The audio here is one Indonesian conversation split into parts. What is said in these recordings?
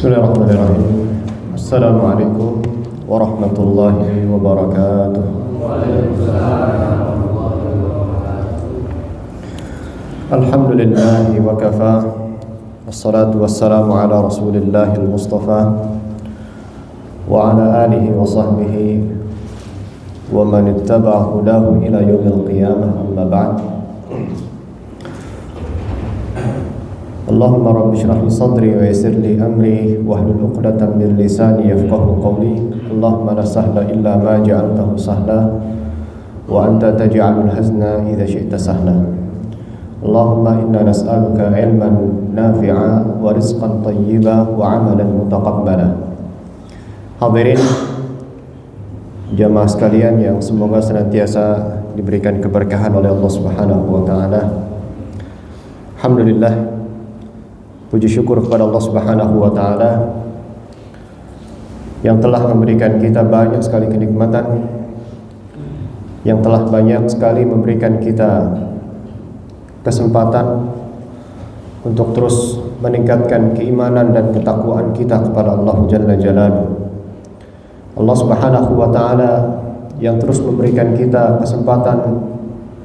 Bismillahirrahmanirrahim. Assalamualaikum warahmatullahi wabarakatuh. Alhamdulillahi wa kafa. Wassalatu wassalamu ala rasulillahil mustafa wa ala alihi wa sahbihi wa man ittaba'a hudahu ila yaumil qiyamah, amma ba'd. Allahumma rabbi shrah li sadri wa yassir li amri wahlul 'uqdatam min lisani yafqahu qawli. Allahumma la sahla illa ma ja'altahu sahla wa anta taj'alul hazna idza syi'ta sahla. Allahumma inna nas'aluka 'ilman nafi'a wa rizqan thayyiba wa 'amalan mutaqabbala. Hadirin jamaah sekalian yang semoga senantiasa diberikan keberkahan oleh Allah Subhanahu wa taala. Alhamdulillah, puji syukur kepada Allah Subhanahu wa taala yang telah memberikan kita banyak sekali kenikmatan, yang telah banyak sekali memberikan kita kesempatan untuk terus meningkatkan keimanan dan ketakwaan kita kepada Allah Jalla Jalaluhu. Allah Subhanahu wa taala yang terus memberikan kita kesempatan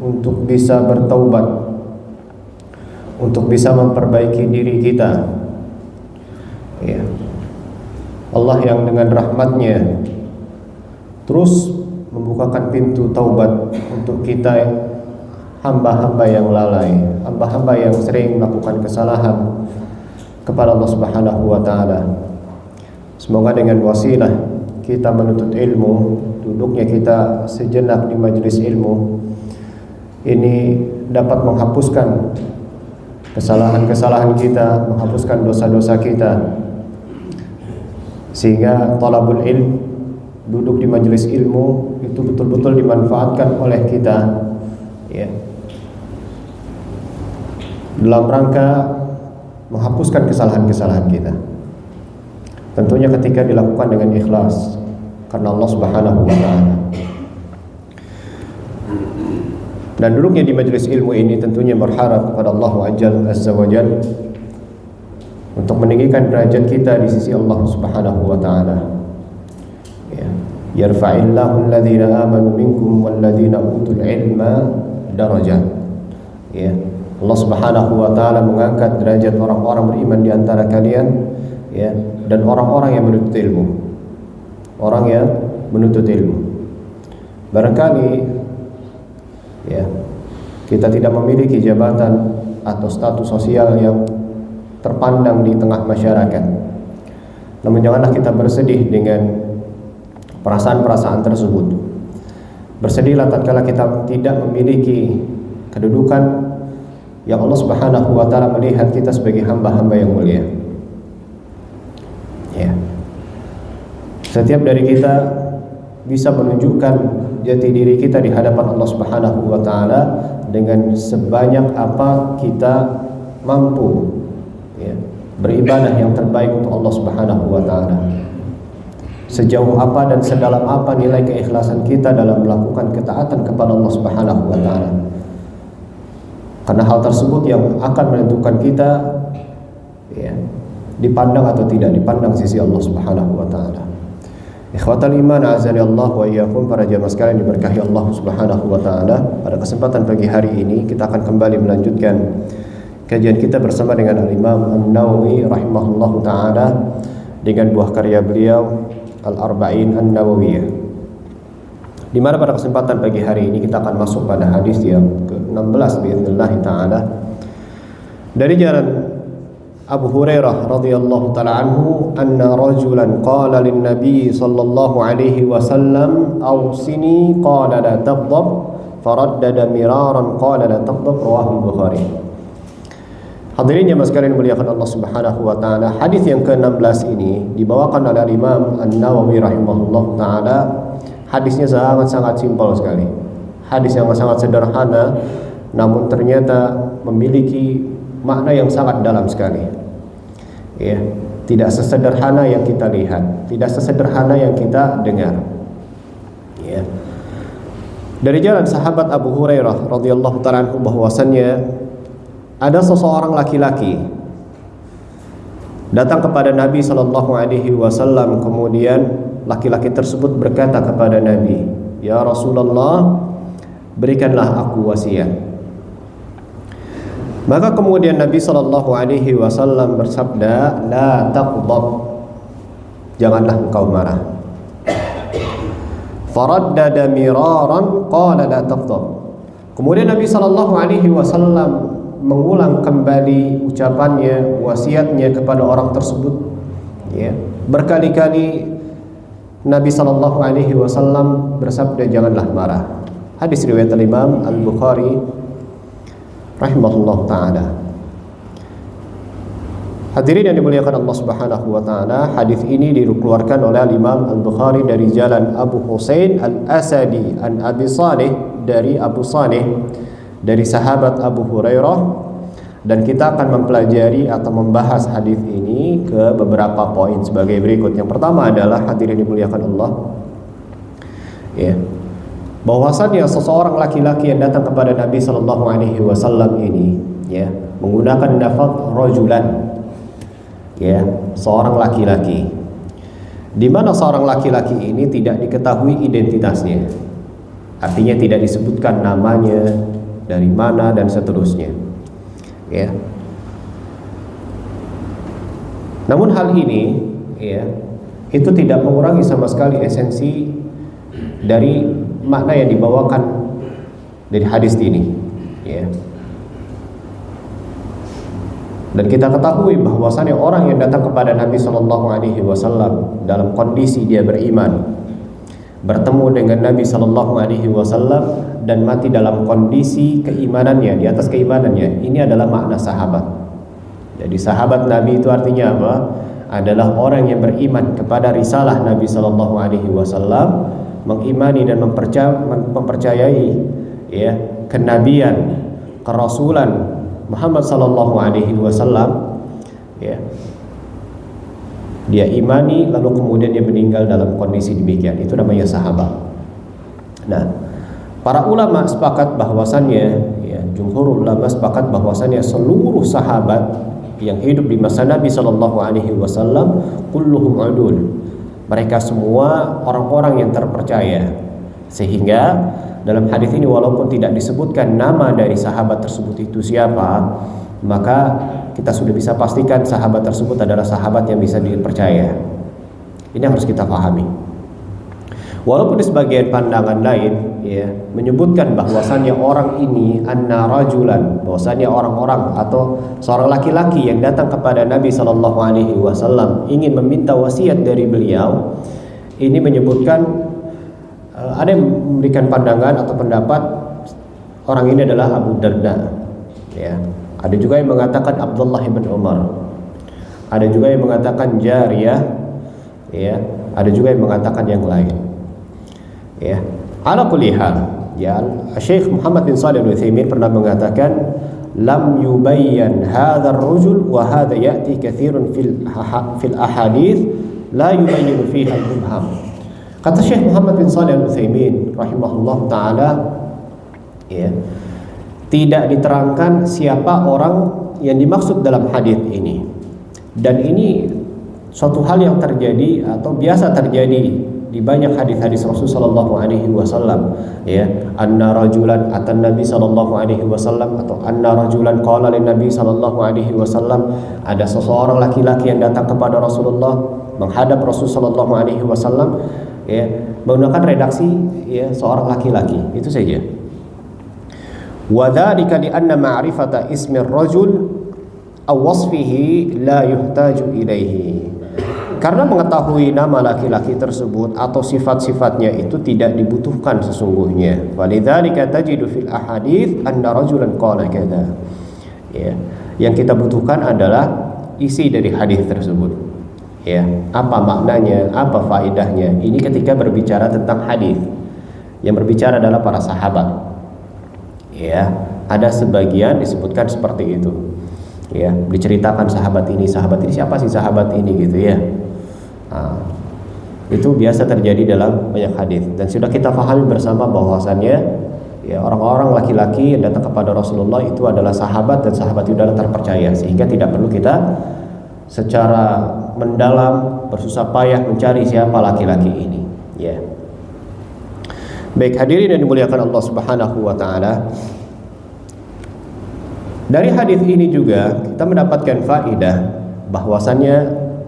untuk bisa bertaubat, untuk bisa memperbaiki diri kita, ya. Allah yang dengan rahmatnya terus membukakan pintu taubat untuk kita, hamba-hamba yang lalai, hamba-hamba yang sering melakukan kesalahan kepada Allah Subhanahu wa taala. Semoga dengan wasilah kita menuntut ilmu, duduknya kita sejenak di majelis ilmu ini dapat menghapuskan kesalahan-kesalahan kita, menghapuskan dosa-dosa kita, sehingga talabul ilm, duduk di majelis ilmu itu betul-betul dimanfaatkan oleh kita, ya, dalam rangka menghapuskan kesalahan-kesalahan kita. Tentunya ketika dilakukan dengan ikhlas karena Allah Subhanahu wa taala. Dan duduknya di majelis ilmu ini tentunya berharap kepada Allah Azza wa Jalla untuk meninggikan derajat kita di sisi Allah Subhanahu wa taala. Ya. Yarfa'illahu alladhina amanu minkum walladhina utul ilma darajat. Ya. Allah Subhanahu wa taala mengangkat derajat orang-orang beriman di antara kalian, ya, dan orang-orang yang menuntut ilmu. Orang yang menuntut ilmu. Barangkali, ya, kita tidak memiliki jabatan atau status sosial yang terpandang di tengah masyarakat. Namun janganlah kita bersedih dengan perasaan-perasaan tersebut. Bersedihlah tatkala kita tidak memiliki kedudukan yang Allah Subhanahu wa taala melihat kita sebagai hamba-hamba yang mulia. Ya. Setiap dari kita bisa menunjukkan jati diri kita di hadapan Allah Subhanahu wa taala dengan sebanyak apa kita mampu, ya, beribadah yang terbaik untuk Allah Subhanahu wa taala. Sejauh apa dan sedalam apa nilai keikhlasan kita dalam melakukan ketaatan kepada Allah Subhanahu wa taala. Karena hal tersebut yang akan menentukan kita, ya, dipandang atau tidak dipandang sisi Allah Subhanahu wa taala. Ikhwatal iman azani Allah wa iyyakum, para jamaah sekalian diberkahi Allah Subhanahu wa taala. Pada kesempatan pagi hari ini kita akan kembali melanjutkan kajian kita bersama dengan Al-Imam An-Nawawi rahimahullahu taala dengan buah karya beliau Al-Arba'in An-Nawawiyah. Di mana pada kesempatan pagi hari ini kita akan masuk pada hadis yang ke-16 باذنillah taala dari jalan Abu Hurairah radhiyallahu taala anhu, anna rajulan qala lin nabi sallallahu alaihi wasallam awsini qala la taghdab faraddada miraran qala la taghdab, rawahu Bukhari. Hadirin jemaah sekalian muliakan Allah Subhanahu wa taala, hadis yang ke-16 ini dibawakan oleh Imam An-Nawawi rahimahullahu taala. Hadisnya sangat-sangat simpel sekali. Hadis yang sangat sederhana namun ternyata memiliki makna yang sangat dalam sekali. Ya, tidak sesederhana yang kita lihat, tidak sesederhana yang kita dengar. Ya. Dari jalan sahabat Abu Hurairah radhiyallahu ta'ala anhu bahwasannya ada seseorang laki-laki datang kepada Nabi sallallahu alaihi wasallam, kemudian laki-laki tersebut berkata kepada Nabi, "Ya Rasulullah, berikanlah aku wasiat." Maka kemudian Nabi sallallahu alaihi wasallam bersabda, "La taqdab." Janganlah engkau marah. Faraddada miraran qala la taqdab. Kemudian Nabi sallallahu alaihi wasallam mengulang kembali ucapannya, wasiatnya kepada orang tersebut. Ya, berkali-kali Nabi sallallahu alaihi wasallam bersabda, "Janganlah marah." Hadis riwayat Imam Al-Bukhari rahimahullah taala. Hadirin yang dimuliakan Allah Subhanahu wa taala, hadis ini dikeluarkan oleh Imam Al-Bukhari dari jalan Abu Husain Al-Asadi an Abi Salih, dari Abu Salih dari sahabat Abu Hurairah, dan kita akan mempelajari atau membahas hadis ini ke beberapa poin sebagai berikut. Yang pertama adalah, hadirin dimuliakan Allah, ya, bahwasannya seseorang laki-laki yang datang kepada Nabi sallallahu alaihi wasallam ini, ya, menggunakan lafaz rajulan, ya, seorang laki-laki, di mana seorang laki-laki ini tidak diketahui identitasnya, artinya tidak disebutkan namanya, dari mana dan seterusnya, ya. Namun hal ini, ya, itu tidak mengurangi sama sekali esensi dari makna yang dibawakan dari hadis ini, ya. Dan kita ketahui bahwasannya orang yang datang kepada Nabi sallallahu alaihi wasallam dalam kondisi dia beriman, bertemu dengan Nabi sallallahu alaihi wasallam dan mati dalam kondisi keimanannya, di atas keimanannya, ini adalah makna sahabat. Jadi sahabat Nabi itu artinya apa? Adalah orang yang beriman kepada risalah Nabi sallallahu alaihi wasallam, mengimani dan mempercayai, ya, kenabian, kerasulan Muhammad sallallahu alaihi wasallam, ya. Dia imani lalu kemudian dia meninggal dalam kondisi demikian. Itu namanya sahabat. Nah, para ulama sepakat bahwasannya, ya, jumhur ulama sepakat bahwasannya seluruh sahabat yang hidup di masa Nabi sallallahu alaihi wasallam kulluhum udul. Mereka semua orang-orang yang terpercaya. Sehingga dalam hadis ini walaupun tidak disebutkan nama dari sahabat tersebut itu siapa, maka kita sudah bisa pastikan sahabat tersebut adalah sahabat yang bisa dipercaya. Ini harus kita pahami. Walaupun di sebagian pandangan lain, ya, menyebutkan bahwasannya orang ini anna rajulan, bahwasannya orang-orang atau seorang laki-laki yang datang kepada Nabi sallallahu alaihi wasallam ingin meminta wasiat dari beliau, ini menyebutkan ada yang memberikan pandangan atau pendapat orang ini adalah Abu Darda, ya. Ada juga yang mengatakan Abdullah bin Umar. Ada juga yang mengatakan Jariyah, ya. Ada juga yang mengatakan yang lain, ya. Ala kulli hal, ya, Syekh Muhammad bin Shalih Al-Utsaimin pernah mengatakan lam yubayyan hadzal rajul wa hadza ya'ti katsirun fil ahadits la yubayyinu fiha al-mubham. Kata Syekh Muhammad bin Shalih Al-Utsaimin rahimahullah taala, ya, tidak diterangkan siapa orang yang dimaksud dalam hadis ini. Dan ini suatu hal yang terjadi atau biasa terjadi di banyak hadis-hadis Rasul sallallahu alaihi wasallam, ya, anna rajulan atan nabi sallallahu alaihi wasallam, atau anna rajulan qala lin nabi sallallahu alaihi wasallam, ada seseorang laki-laki yang datang kepada Rasulullah, menghadap Rasul sallallahu alaihi wasallam, ya, menggunakan redaksi, ya, seorang laki-laki, itu saja. Wa dzalika li anna ma'rifata ismi ar-rajul aw wasfihi la yuhtaju ilaihi. Karena mengetahui nama laki-laki tersebut atau sifat-sifatnya itu tidak dibutuhkan sesungguhnya. Walidzalika tajidu fil ahadits anna rajulan qala kadza. Ya, yang kita butuhkan adalah isi dari hadis tersebut. Ya, apa maknanya, apa faedahnya? Ini ketika berbicara tentang hadis. Yang berbicara adalah para sahabat. Ya, ada sebagian disebutkan seperti itu. Ya, diceritakan sahabat ini siapa sih sahabat ini gitu, ya. Nah, itu biasa terjadi dalam banyak hadis dan sudah kita pahami bersama bahwasannya, ya, orang-orang laki-laki yang datang kepada Rasulullah itu adalah sahabat dan sahabat itu adalah terpercaya, sehingga tidak perlu kita secara mendalam, bersusah payah mencari siapa laki-laki ini. Ya. Baik hadirin yang dimuliakan Allah Subhanahu wa taala. Dari hadis ini juga kita mendapatkan faedah bahwasannya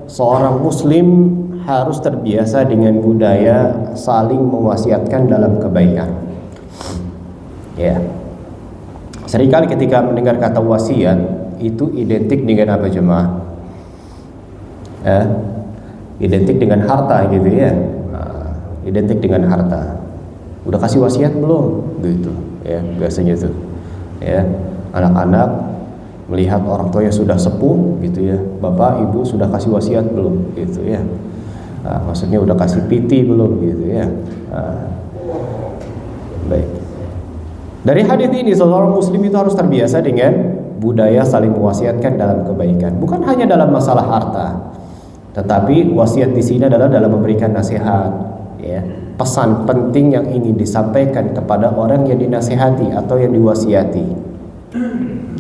seorang muslim harus terbiasa dengan budaya saling mewasiatkan dalam kebaikan. Ya. Seringkali ketika mendengar kata wasiat itu identik dengan apa jemaah? Identik dengan harta gitu ya. Identik dengan harta. Udah kasih wasiat belum? Gitu ya, biasanya tuh. Ya, anak-anak melihat orang tuanya sudah sepuh gitu ya. Bapak, ibu sudah kasih wasiat belum? Gitu ya. Maksudnya udah kasih piti belum gitu ya. Baik. Dari hadis ini seorang muslim itu harus terbiasa dengan budaya saling mewasiatkan dalam kebaikan. Bukan hanya dalam masalah harta, tetapi wasiat di sini adalah dalam memberikan nasihat, ya. Pesan penting yang ingin disampaikan kepada orang yang dinasihati atau yang diwasiati.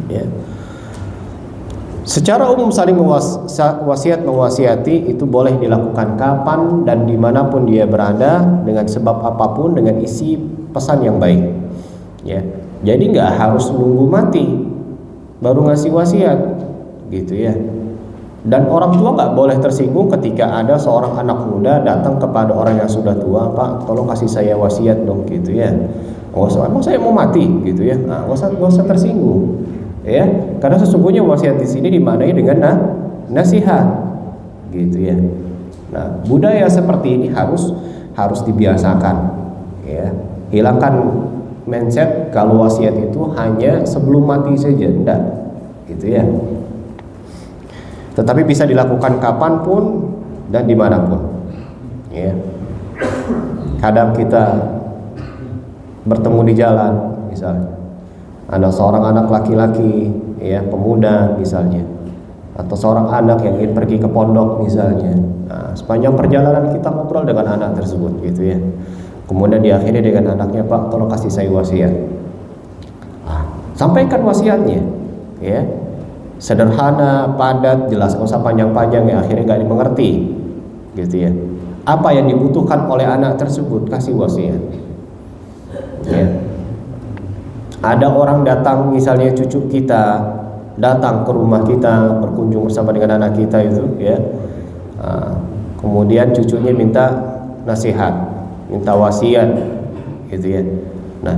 Ya. Secara umum saling mewasiati itu boleh dilakukan kapan dan dimanapun dia berada, dengan sebab apapun, dengan isi pesan yang baik. Ya, jadi nggak harus nunggu mati baru ngasih wasiat, gitu ya. Dan orang tua nggak boleh tersinggung ketika ada seorang anak muda datang kepada orang yang sudah tua, Pak, tolong kasih saya wasiat dong, gitu ya. Emang saya mau mati, gitu ya. Nah, nggak usah tersinggung, ya. Karena sesungguhnya wasiat di sini dimaknai dengan nasihat, gitu ya. Nah, budaya seperti ini harus dibiasakan, ya. Hilangkan mindset kalau wasiat itu hanya sebelum mati saja, enggak, gitu ya. Tetapi bisa dilakukan kapanpun dan dimanapun, ya. Kadang kita bertemu di jalan, misalnya ada seorang anak laki-laki, ya, pemuda misalnya, atau seorang anak yang ingin pergi ke pondok misalnya. Nah, sepanjang perjalanan kita ngobrol dengan anak tersebut, gitu ya. Kemudian diakhiri dengan anaknya, Pak, tolong kasih saya wasiat. Sampaikan wasiatnya, ya. Sederhana, padat, jelas, nggak usah panjang-panjang ya, akhirnya nggak dimengerti, gitu ya. Apa yang dibutuhkan oleh anak tersebut, kasih wasiat. Ya. Ada orang datang, misalnya cucu kita datang ke rumah kita berkunjung bersama dengan anak kita itu, ya. Kemudian cucunya minta nasihat, minta wasiat, gitu ya. Nah,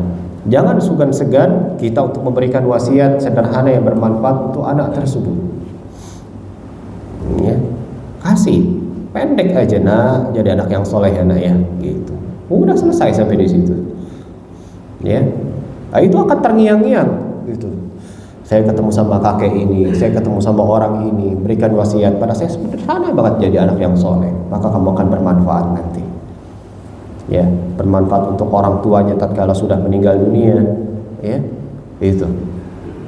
jangan segan-segan kita untuk memberikan wasiat sederhana yang bermanfaat untuk anak tersebut. Ya, kasih pendek aja, nak, jadi anak yang soleh ya, nak ya, gitu. Udah selesai sampai di situ. Ya, nah, itu akan terngiang-ngiang, gitu. Saya ketemu sama kakek ini, saya ketemu sama orang ini, berikan wasiat pada saya, sederhana banget jadi anak yang soleh, maka kamu akan bermanfaat nanti. Ya, bermanfaat untuk orang tuanya tatkala sudah meninggal dunia, ya, itu.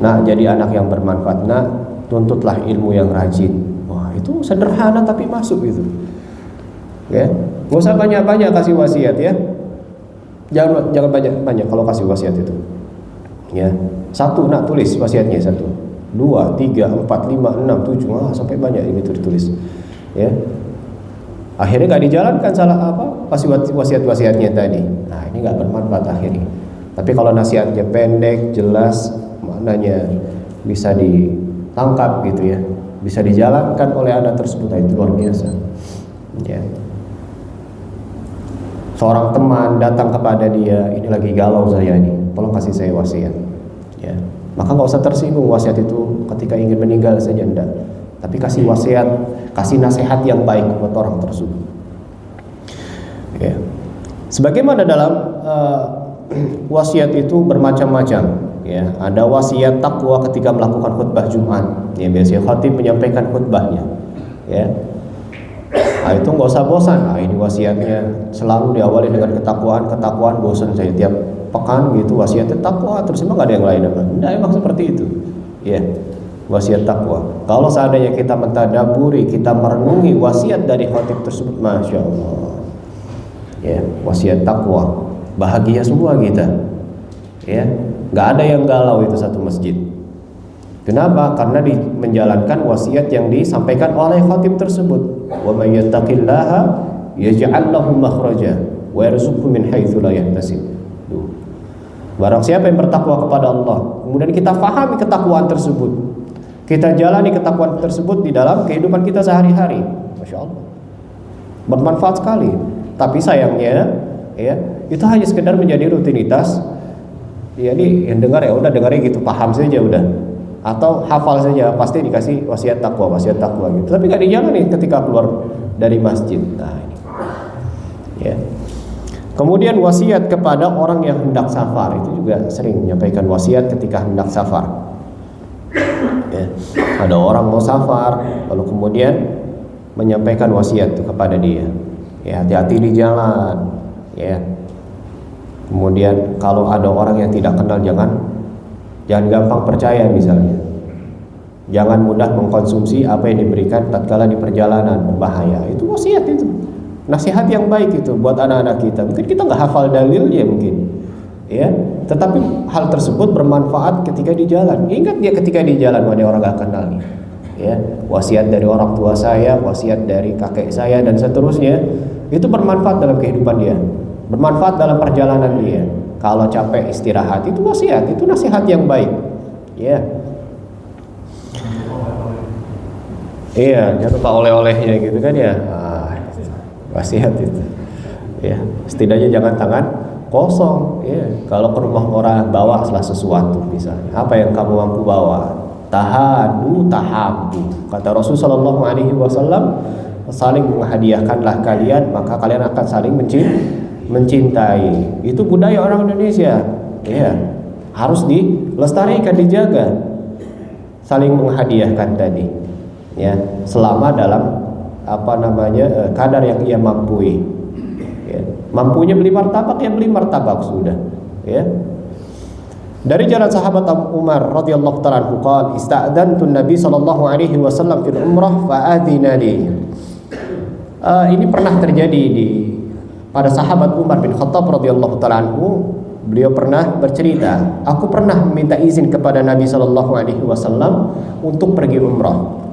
Nah, jadi anak yang bermanfaat. Nah, tuntutlah ilmu yang rajin. Wah, itu sederhana tapi masuk itu. Ya, nggak usah banyak-banyak kasih wasiat ya. Jangan banyak-banyak kalau kasih wasiat itu. Ya, satu, nak, tulis wasiatnya 1, 2, 3, 4, 5, 6, 7, sampai banyak itu ditulis. Ya. Akhirnya nggak dijalankan, salah apa wasiat-wasiatnya tadi. Nah, ini nggak bermanfaat akhirnya. Tapi kalau nasihatnya pendek, jelas, maknanya bisa ditangkap, gitu ya, bisa dijalankan oleh anak tersebut, itu luar biasa. Ya. Seorang teman datang kepada dia, ini lagi galau saya ini, tolong kasih saya wasiat. Ya. Maka nggak usah tersinggung wasiat itu ketika ingin meninggal saja, enggak. Tapi kasih wasiat, kasih nasihat yang baik buat orang tersebut. Ya. Sebagaimana dalam wasiat itu bermacam-macam. Ya, ada wasiat takwa ketika melakukan khutbah Jumat. Ya, biasanya khatib menyampaikan khutbahnya. Ya, nah, itu nggak usah bosan. Nah, ini wasiatnya selalu diawali dengan ketakwaan. Bosan saya tiap pekan gitu wasiatnya takwa, terus emang nggak ada yang lain apa? Enggak, emang seperti itu. Ya. Wasiat takwa. Kalau seandainya kita mentadaburi, kita merenungi wasiat dari khatib tersebut, masya Allah, ya, wasiat takwa, bahagia semua kita, ya, nggak ada yang galau itu satu masjid, Kenapa? Karena menjalankan wasiat yang disampaikan oleh khatib tersebut. Wa may yattaqillaha yaj'al lahu makhraja wa yarzuqhu min haitsu la yahtasib. Barang siapa yang bertakwa kepada Allah, kemudian kita fahami ketakwaan tersebut, kita jalani ketakwaan tersebut di dalam kehidupan kita sehari-hari, Masya Allah, bermanfaat sekali. Tapi sayangnya, ya, itu hanya sekedar menjadi rutinitas. Jadi yang dengar ya udah dengarnya gitu, paham saja udah, atau hafal saja, pasti dikasih wasiat takwa gitu. Tapi nggak dijalani ketika keluar dari masjid. Nah ini, ya. Kemudian wasiat kepada orang yang hendak safar, itu juga sering menyampaikan wasiat ketika hendak safar. Ya. Ada orang mau safar, lalu kemudian menyampaikan wasiat itu kepada dia. Ya, hati-hati di jalan. Ya. Kemudian kalau ada orang yang tidak kenal, jangan gampang percaya misalnya. Jangan mudah mengkonsumsi apa yang diberikan tatkala di perjalanan, berbahaya. Itu wasiat itu. Nasihat yang baik itu buat anak-anak kita. Mungkin kita nggak hafal dalilnya mungkin, ya. Tetapi hal tersebut bermanfaat ketika di jalan. Ingat dia ketika di jalan ada orang nggak kenal nih, ya. Wasiat dari orang tua saya, wasiat dari kakek saya dan seterusnya, itu bermanfaat dalam kehidupan dia, bermanfaat dalam perjalanan dia. Kalau capek istirahat, itu wasiat, itu nasihat yang baik, ya. Iya, jangan lupa oleh-olehnya gitu kan ya. Wasiat itu, ya, setidaknya jangan tangan kosong, ya. Kalau ke rumah orang bawa sesuatu misalnya, apa yang kamu mampu bawa, tahadu tahabu, kata Rasulullah SAW, saling menghadiahkanlah kalian, maka kalian akan saling mencintai. Itu budaya orang Indonesia, ya, harus dilestarikan, dijaga, saling menghadiahkan tadi, ya, selama dalam kadar yang ia mampu, ya. Mampunya beli martabak, ya beli martabak sudah, ya. Dari jalan sahabat Abu Umar radhiyallahu ta'ala anhu qala ista'dantu Nabi sallallahu alaihi wasallam fil umrah fa adina li. Ini pernah terjadi pada sahabat Umar bin Khattab radhiyallahu ta'ala anhu. Beliau pernah bercerita, aku pernah meminta izin kepada Nabi sallallahu alaihi wasallam untuk pergi umrah.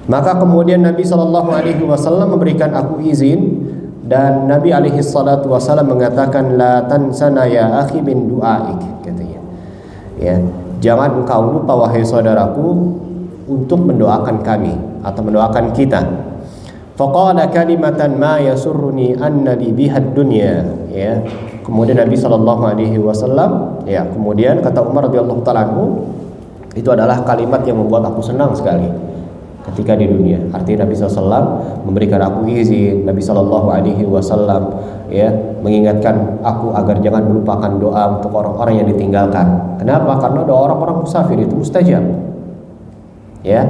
Maka kemudian Nabi SAW memberikan aku izin, dan Nabi SAW mengatakan la tansana ya akhi min du'aik, katanya. Ya, jangan engkau lupa wahai saudaraku untuk mendoakan kami atau mendoakan kita. Faqala kalimatan ma yasurruni anna li bihad dunya, ya. Kemudian Nabi SAW, ya, kemudian kata Umar radhiyallahu ta'ala anhu, itu adalah kalimat yang membuat aku senang sekali ketika di dunia. Artinya Nabi SAW memberikan aku izin, Nabi SAW, ya, mengingatkan aku agar jangan melupakan doa untuk orang-orang yang ditinggalkan. Kenapa? Karena doa orang-orang musafir itu mustajab, ya,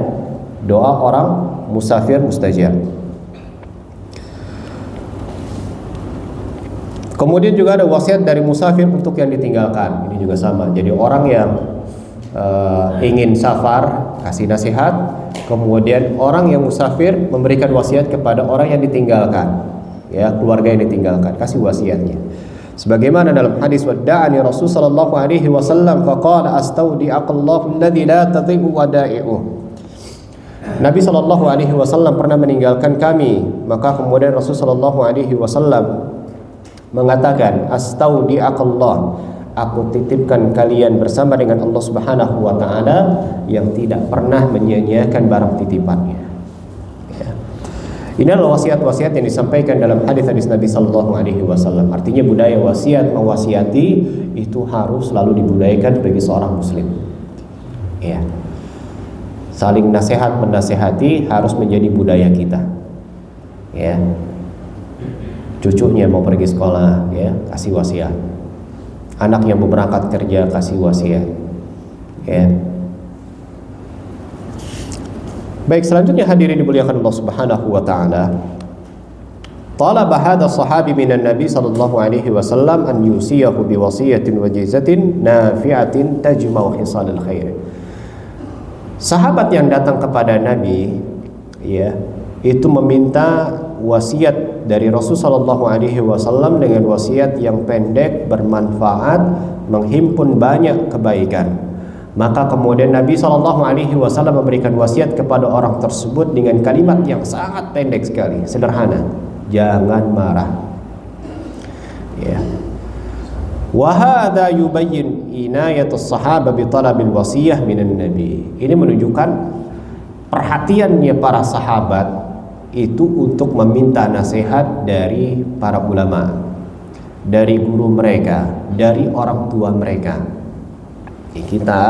doa orang musafir mustajab. Kemudian juga ada wasiat dari musafir untuk yang ditinggalkan. Ini juga sama. Jadi orang yang ingin safar kasih nasihat, kemudian orang yang musafir memberikan wasiat kepada orang yang ditinggalkan, ya, keluarga yang ditinggalkan, kasih wasiatnya. Sebagaimana dalam hadis wadda'ani Rasul sallallahu alaihi wasallam faqala astaudi'akallahu alladzi la tadhi'u wada'i'u. Nabi sallallahu alaihi wasallam pernah meninggalkan kami, maka kemudian Rasul sallallahu alaihi wasallam mengatakan astaudi'akallah, aku titipkan kalian bersama dengan Allah Subhanahu wa ta'ala yang tidak pernah menyia-nyiakan barang titipannya, ya. Ini adalah wasiat-wasiat yang disampaikan dalam hadis-hadis Nabi sallallahu alaihi wasallam. Artinya budaya wasiat mewasiati itu harus selalu dibudayakan sebagai seorang muslim, ya. Saling nasihat menasehati harus menjadi budaya kita, ya. Cucunya mau pergi sekolah, ya, kasih wasiat. Anak yang mau berangkat kerja, kasih wasiat, ya. Baik, selanjutnya hadirin dimuliakan Allah Subhanahu wa taala. Talaba hadha sahabi minan Nabi sallallahu alaihi wasallam an yusiyahu bi wasiyatin wajizatin nafi'atin tajma'u hisalil khair. Sahabat yang datang kepada Nabi, ya, itu meminta wasiat dari Rasul sallallahu alaihi wasallam dengan wasiat yang pendek, bermanfaat, menghimpun banyak kebaikan. Maka kemudian Nabi SAW memberikan wasiat kepada orang tersebut dengan kalimat yang sangat pendek sekali, sederhana. Jangan marah. Ya. Wa hadza yubayyin inayatus sahabah bi talabil wasiyah minan nabi. Ini menunjukkan perhatiannya para sahabat itu untuk meminta nasihat dari para ulama, dari guru mereka, dari orang tua mereka. Kita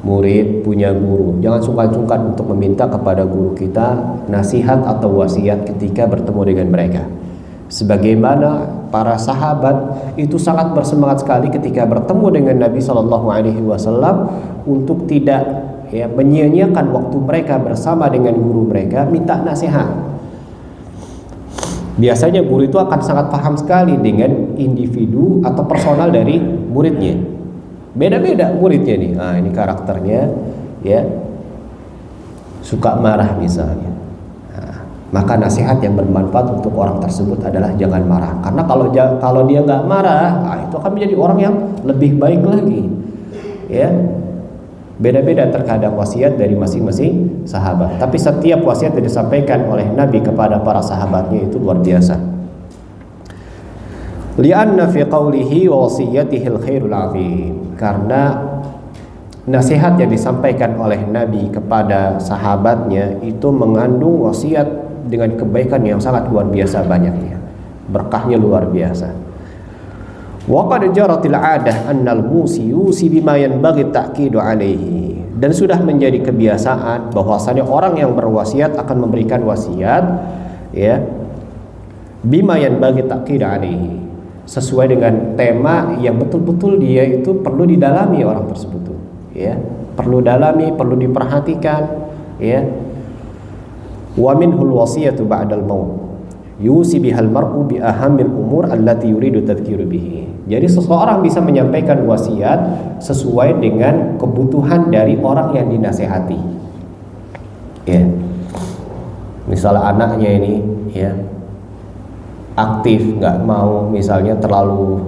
murid punya guru, jangan sungkan-sungkan untuk meminta kepada guru kita nasihat atau wasiat ketika bertemu dengan mereka. Sebagaimana para sahabat itu sangat bersemangat sekali ketika bertemu dengan Nabi SAW untuk tidak menyia-nyiakan waktu mereka bersama dengan guru mereka, minta nasihat. Biasanya guru itu akan sangat paham sekali dengan individu atau personal dari muridnya. Beda-beda muridnya nih. Nah, ini karakternya ya suka marah misalnya. Nah, maka nasihat yang bermanfaat untuk orang tersebut adalah jangan marah. Karena kalau dia nggak marah, itu akan menjadi orang yang lebih baik lagi. Ya. Beda-beda terkadang wasiat dari masing-masing sahabat. Tapi setiap wasiat yang disampaikan oleh Nabi kepada para sahabatnya itu luar biasa. Lianna fi qawlihi wa wasiyatihi al-khairul azim. Karena nasihat yang disampaikan oleh Nabi kepada sahabatnya itu mengandung wasiat dengan kebaikan yang sangat luar biasa banyaknya. Berkahnya luar biasa. Wa qad jaratil 'adah annal musi yusi bima yanbaghi ta'kidu 'alaihi. Dan sudah menjadi kebiasaan bahwasanya orang yang berwasiat akan memberikan wasiat ya bima yanbaghi ta'kidu 'alaihi, sesuai dengan tema yang betul-betul dia itu perlu didalami orang tersebut ya, perlu dalami, perlu diperhatikan ya. Wa minhul wasiyatu ba'dal maut yusi bihal mar'u bi ahamil umur allati yuridu tadhkiru bihi. Jadi seseorang bisa menyampaikan wasiat sesuai dengan kebutuhan dari orang yang dinasehati ya. Misal anaknya ini ya aktif, nggak mau misalnya terlalu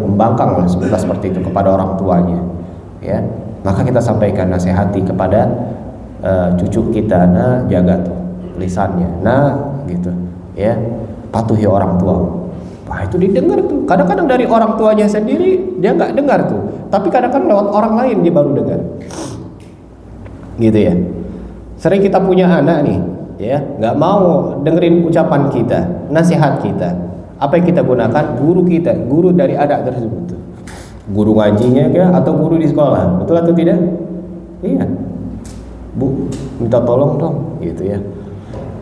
membangkang lah seperti itu kepada orang tuanya ya, maka kita sampaikan nasihati kepada cucu kita, nah jaga tuh lisannya, nah gitu ya, patuhi orang tua. Wah, itu didengar tuh. Kadang-kadang dari orang tuanya sendiri dia nggak dengar tuh, tapi kadang-kadang lewat orang lain dia baru dengar gitu ya. Sering kita punya anak nih ya, nggak mau dengerin ucapan kita, nasihat kita. Apa yang kita gunakan? Guru kita, guru dari anak tersebut. Guru ngajinya kah atau guru di sekolah? Betul atau tidak? Iya. Bu, minta tolong dong, gitu ya.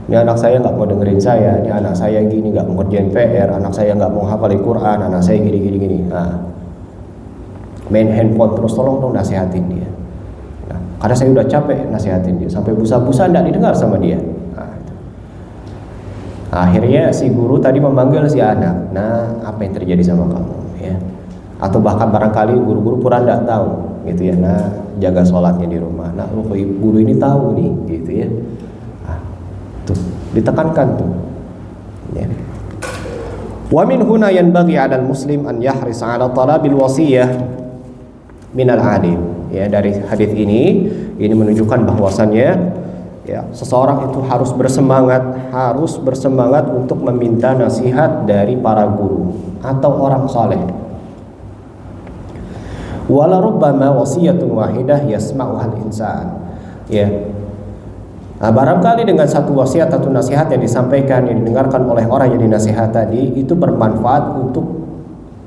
Ini anak saya nggak mau dengerin saya, ini anak saya gini nggak mau kerjain PR, anak saya nggak mau hafalin Quran, anak saya gini. Nah, main handphone terus, tolong dong nasihatin dia. Nah, karena saya udah capek nasihatin dia, sampai busa-busa nggak didengar sama dia. Akhirnya si guru tadi memanggil si anak. Nah, apa yang terjadi sama kamu ya? Atau bahkan barangkali guru-guru pura tidak tahu gitu ya. Nah, jaga sholatnya di rumah. Nah, guru ini tahu nih gitu ya. Tuh, ditekankan tuh ya. Wa min huna yanbaghi 'alal muslim an yahris 'ala talabil wasiyah minal 'alim. Ya, dari hadis ini menunjukkan bahwasannya ya, seseorang itu harus bersemangat untuk meminta nasihat dari para guru atau orang saleh. Wala rubbama wasiyatun wahidah yasma'uhal insan. Ya. Nah, barangkali dengan satu wasiat atau nasihat yang disampaikan, yang didengarkan oleh orang yang dinasihat tadi, itu bermanfaat untuk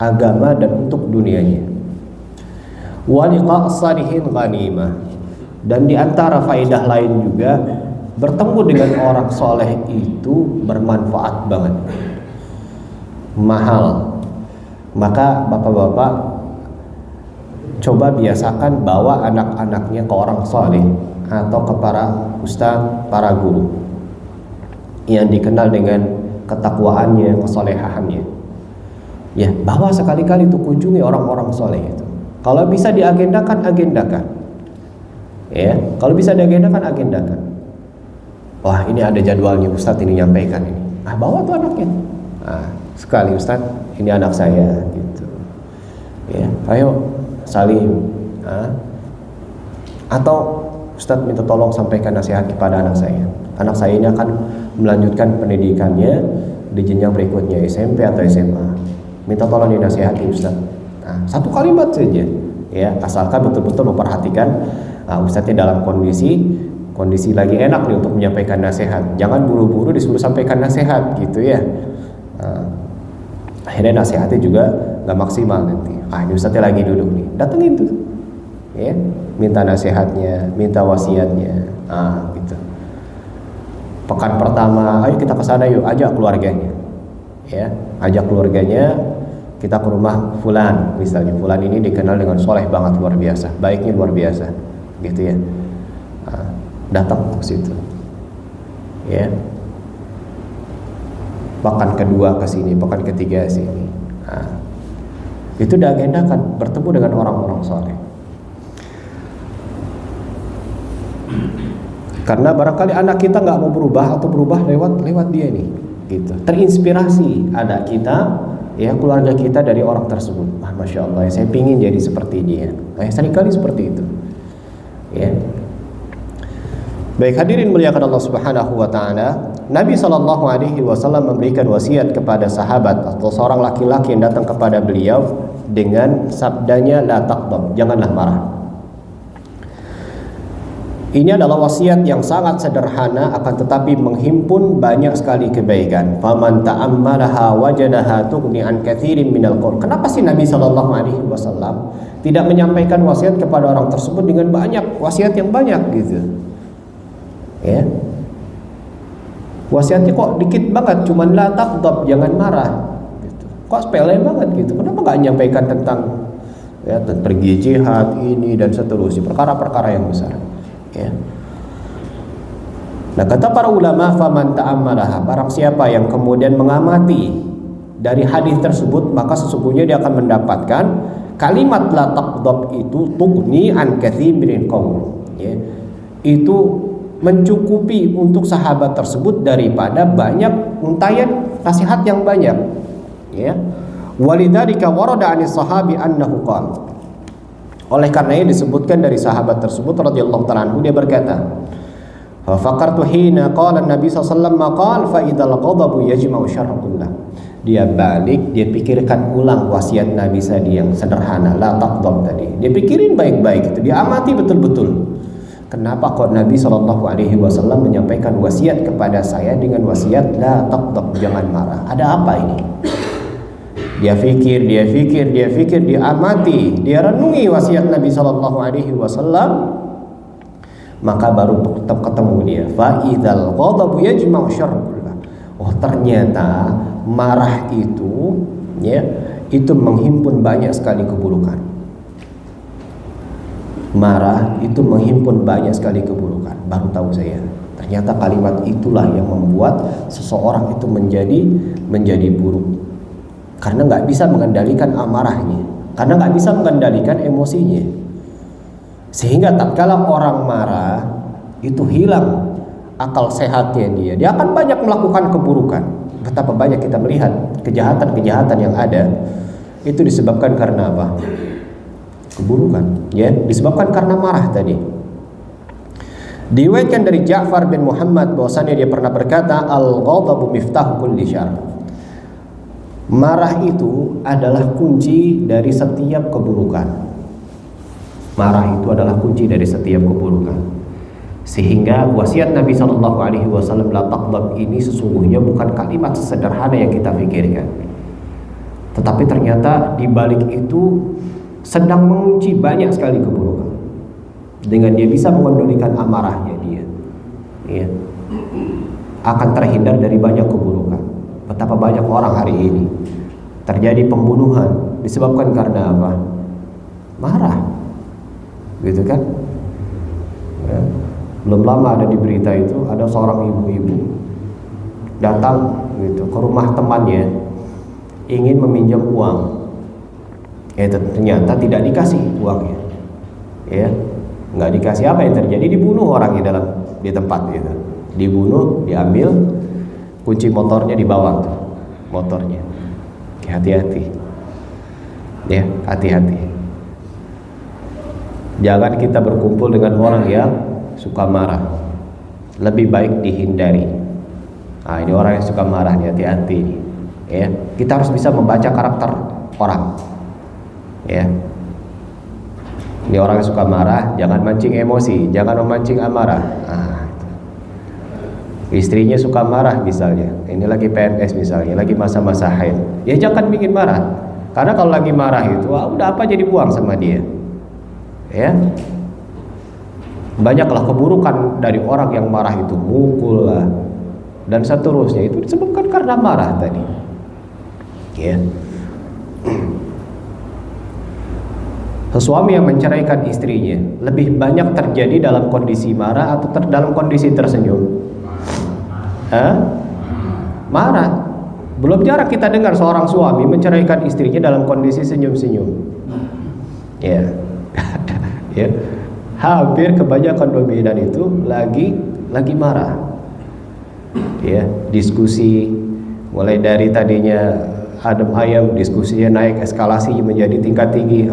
agama dan untuk dunianya. Wa liqa' salihin ghanimah. Dan di antara faedah lain juga, bertemu dengan orang soleh itu bermanfaat banget, mahal. Maka bapak-bapak coba biasakan bawa anak-anaknya ke orang soleh atau ke para ustaz, para guru yang dikenal dengan ketakwaannya, kesolehaannya. Ya, bawa sekali-kali untuk kunjungi orang-orang soleh itu. Kalau bisa diagendakan, agendakan. Ya, kalau bisa diagendakan, agendakan. Wah, ini ada jadwalnya Ustadz ini nyampaikan ini. Bawa tuh anaknya. Sekali Ustadz, ini anak saya gitu. Ya, ayo Salim. Atau Ustadz minta tolong sampaikan nasihat kepada anak saya. Anak saya ini akan melanjutkan pendidikannya di jenjang berikutnya, SMP atau SMA. Minta tolong dinasihati Ustadz. Satu kalimat saja, ya, asalkan betul-betul memperhatikan Ustadznya dalam kondisi lagi enak nih untuk menyampaikan nasihat. Jangan buru-buru disuruh sampaikan nasihat gitu ya. Akhirnya nasihatnya juga gak maksimal nanti. Ini Ustadznya lagi duduk nih, datengin tuh, ya, minta nasihatnya, minta wasiatnya, gitu. Pekan pertama, ayo kita kesana yuk, ajak keluarganya, ya, ajak keluarganya, kita ke rumah fulan, misalnya fulan ini dikenal dengan soleh banget, luar biasa, baiknya luar biasa, gitu ya. Datang ke situ, ya. Pekan kedua ke sini, pekan ketiga ke sini. Itu diagendakan bertemu dengan orang-orang soleh. Karena barangkali anak kita nggak mau berubah atau berubah lewat dia nih, gitu. Terinspirasi anak kita, ya, keluarga kita dari orang tersebut. Masya Allah, ya, saya pingin jadi seperti dia. Seringkali seperti itu, ya. Baik, hadirin muliakan Allah Subhanahu wa taala. Nabi sallallahu alaihi wasallam memberikan wasiat kepada sahabat atau seorang laki-laki yang datang kepada beliau dengan sabdanya la taqdab, janganlah marah. Ini adalah wasiat yang sangat sederhana akan tetapi menghimpun banyak sekali kebaikan. Faman ta'ammalaha wajadaha tughni an katsirin minal qaul. Kenapa sih Nabi sallallahu alaihi wasallam tidak menyampaikan wasiat kepada orang tersebut dengan banyak wasiat yang banyak gitu? Ya. Wasiatnya kok dikit banget, cuman la taqdab, jangan marah gitu. Kok sepele banget gitu. Kenapa nggak menyampaikan tentang, ya, pergi jihad ini dan seterusnya, perkara-perkara yang besar, ya. Nah, kata para ulama, faman ta'ammalaha, barang siapa yang kemudian mengamati dari hadis tersebut, maka sesungguhnya dia akan mendapatkan kalimat la taqdab itu tughni an katsirin qaul, ya. Itu mencukupi untuk sahabat tersebut daripada banyak untayan nasihat yang banyak, ya. Walidzalika warada 'anis sahabi annahu qala. Oleh karenanya disebutkan dari sahabat tersebut radhiyallahu ta'ala anhu, dia berkata, fa faqartu hina qala an-nabi sallallahu alaihi wasallam qala fa idzal ghadabu yajma'u syarra kullah. Dia balik, dia pikirkan ulang wasiat Nabi tadi yang sederhana, la taqdab tadi. Dia pikirin baik-baik itu, dia amati betul-betul. Kenapa kok Nabi SAW menyampaikan wasiat kepada saya dengan wasiat la taqdab, jangan marah? Ada apa ini? Dia fikir, dia amati, dia renungi wasiat Nabi SAW, maka baru ketemu dia. Fa idzal ghadabu yajma'u syarra kullah. Oh, ternyata marah itu, ya, itu menghimpun banyak sekali keburukan. Marah itu menghimpun banyak sekali keburukan. Baru tahu saya, ternyata kalimat itulah yang membuat seseorang itu menjadi buruk. Karena nggak bisa mengendalikan amarahnya, karena nggak bisa mengendalikan emosinya. Sehingga tatkala orang marah itu hilang akal sehatnya dia akan banyak melakukan keburukan. Betapa banyak kita melihat kejahatan-kejahatan yang ada itu disebabkan karena apa? Keburukan, ya, disebabkan karena marah tadi. Diriwayatkan dari Ja'far bin Muhammad bahwasanya dia pernah berkata, al-ghadabu miftahu kulli syarr. Marah itu adalah kunci dari setiap keburukan. Marah itu adalah kunci dari setiap keburukan. Sehingga wasiat Nabi SAW la taqdab ini sesungguhnya bukan kalimat sesederhana yang kita pikirkan. Tetapi ternyata di balik itu sedang mengunci banyak sekali keburukan. Dengan dia bisa mengendalikan amarahnya dia, ya, akan terhindar dari banyak keburukan. Betapa banyak orang hari ini terjadi pembunuhan disebabkan karena apa? Marah, gitu kan? Ya. Belum lama ada di berita itu, ada seorang ibu-ibu datang gitu ke rumah temannya ingin meminjam uang. Ternyata tidak dikasih uangnya, ya, nggak dikasih. Apa yang terjadi? Dibunuh orangnya di tempat itu, dibunuh, diambil kunci motornya, dibawa tuh motornya. Hati-hati, ya, hati-hati. Jangan kita berkumpul dengan orang yang suka marah. Lebih baik dihindari. Nah, ini orang yang suka marah, hati-hati nih. Ya, kita harus bisa membaca karakter orang. Ya. Ini orang yang suka marah, jangan mancing emosi, jangan memancing amarah. Nah, istrinya suka marah misalnya, ini lagi PMS misalnya, lagi masa-masa haid, ya jangan bikin marah. Karena kalau lagi marah itu, udah apa jadi buang sama dia. Ya, banyaklah keburukan dari orang yang marah itu, mukul lah dan seterusnya, itu disebabkan karena marah tadi. Ya. Suami yang menceraikan istrinya lebih banyak terjadi dalam kondisi marah atau dalam kondisi tersenyum? Marah. Belum jarang kita dengar seorang suami menceraikan istrinya dalam kondisi senyum-senyum. Ya. Ya. Hampir kebanyakan dominan itu lagi marah. Ya, diskusi mulai dari tadinya adem ayem, diskusinya naik eskalasi menjadi tingkat tinggi.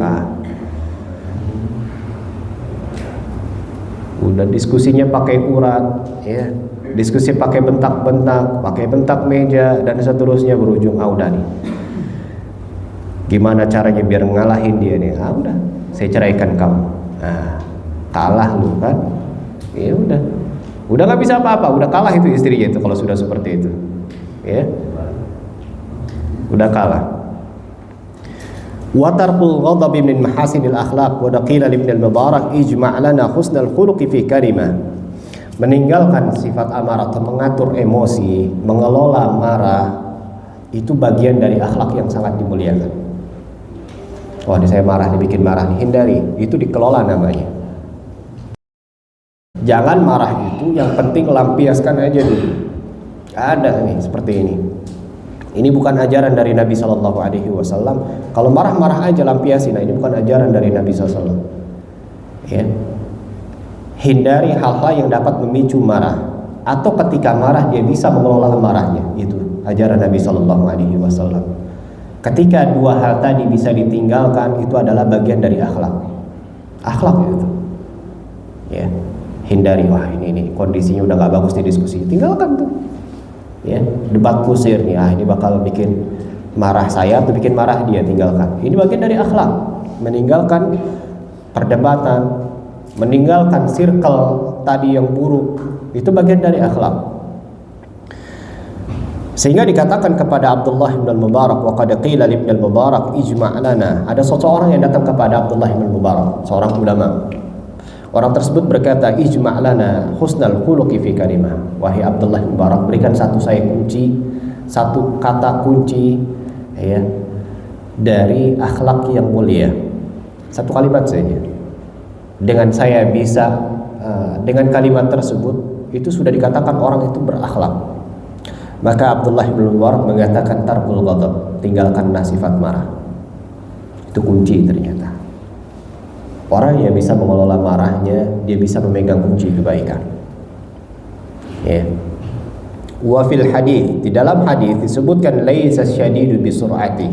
Udah diskusinya pakai urat, ya, diskusi pakai bentak-bentak, pakai bentak meja dan seterusnya, berujung udah nih. Gimana caranya biar ngalahin dia nih? Udah, saya ceraikan kamu. Kalah lu kan? Ya udah nggak bisa apa-apa, udah kalah itu istrinya itu kalau sudah seperti itu, ya, udah kalah. Wa tarkul ghadabi min mahasinil akhlaq wa qila li Ibnu al-Mubarak ijma' lana husnal khuluqi fi kalimah. Meninggalkan sifat amarah atau mengatur emosi, mengelola marah, itu bagian dari akhlak yang sangat dimuliakan. Wah, ini saya marah, dibikin marah nih, hindari. Itu dikelola namanya. Jangan marah itu, yang penting lampiaskan aja dulu. Ada nih seperti ini. Ini bukan ajaran dari Nabi Shallallahu Alaihi Wasallam. Kalau marah-marah aja lampiasin, nah ini bukan ajaran dari Nabi SAW. Ya. Hindari hal-hal yang dapat memicu marah, atau ketika marah dia bisa mengelola marahnya. Itu ajaran Nabi Shallallahu Alaihi Wasallam. Ketika dua hal tadi bisa ditinggalkan, itu adalah bagian dari akhlak. Akhlak itu. Ya. Hindari, wah ini kondisinya udah nggak bagus di diskusi, tinggalkan tuh. Ya, debat kusir nih, ini bakal bikin marah saya atau bikin marah dia, tinggalkan. Ini bagian dari akhlak. Meninggalkan perdebatan, meninggalkan circle tadi yang buruk, itu bagian dari akhlak. Sehingga dikatakan kepada Abdullah bin Mubarak, wa qad qila li Ibnu al-Mubarak ijma' lana. Ada seseorang yang datang kepada Abdullah bin Mubarak, seorang ulama. Orang tersebut berkata, ijma' lana husnal khuluqi fi kalimah. Wahai Abdullah bin Mubarak, berikan satu kata kunci, ya, dari akhlak yang mulia. Satu kalimat saja. Dengan saya bisa, dengan kalimat tersebut itu sudah dikatakan orang itu berakhlak. Maka Abdullah bin Mubarak mengatakan tarkul ghadab, tinggalkanlah sifat marah. Itu kunci ternyata. Orang yang bisa mengelola marahnya, dia bisa memegang kunci kebaikan. Ya. Wa fil hadis, di dalam hadis disebutkan laisa syadidu bi sur'ati.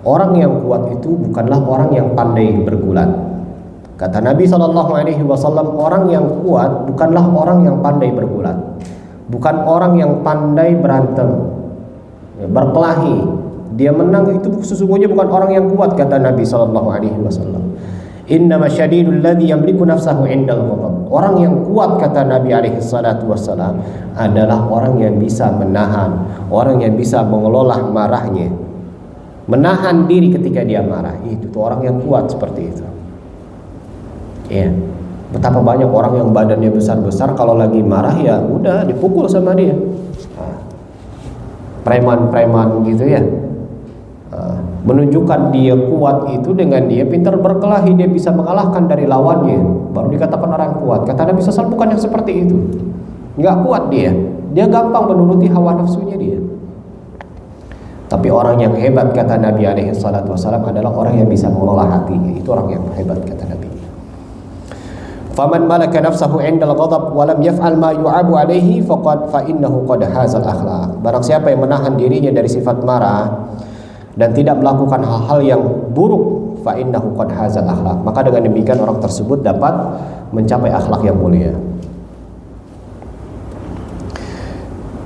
Orang yang kuat itu bukanlah orang yang pandai bergulat. Kata Nabi SAW, orang yang kuat bukanlah orang yang pandai bergulat, bukan orang yang pandai berantem, berkelahi. Dia menang itu sesungguhnya bukan orang yang kuat, kata Nabi SAW. Innama syadidul ladzi yamliku nafsahu 'indal ghadab. Orang yang kuat, kata Nabi alaihi salatu wassalam, adalah orang yang bisa menahan, orang yang bisa mengelola marahnya, menahan diri ketika dia marah. Itu tuh orang yang kuat seperti itu. Ya. Betapa banyak orang yang badannya besar-besar, kalau lagi marah ya udah dipukul sama dia. Preman-preman gitu ya. Menunjukkan dia kuat itu dengan dia pintar berkelahi, dia bisa mengalahkan dari lawannya, baru dikatakan orang kuat. Kata Nabi SAW bukan yang seperti itu. Nggak kuat dia gampang menuruti hawa nafsunya dia. Tapi orang yang hebat, kata Nabi SAW, adalah orang yang bisa mengelola hatinya. Itu orang yang hebat, kata Nabi. Faman malaka nafsahu 'indal ghadab wa lam yaf'al ma yu'abu 'alaihi fa innahu qad hazal akhlaq. Barang siapa yang menahan dirinya dari sifat marah dan tidak melakukan hal-hal yang buruk, fa innahu qad hazal akhlak. Maka dengan demikian orang tersebut dapat mencapai akhlak yang mulia.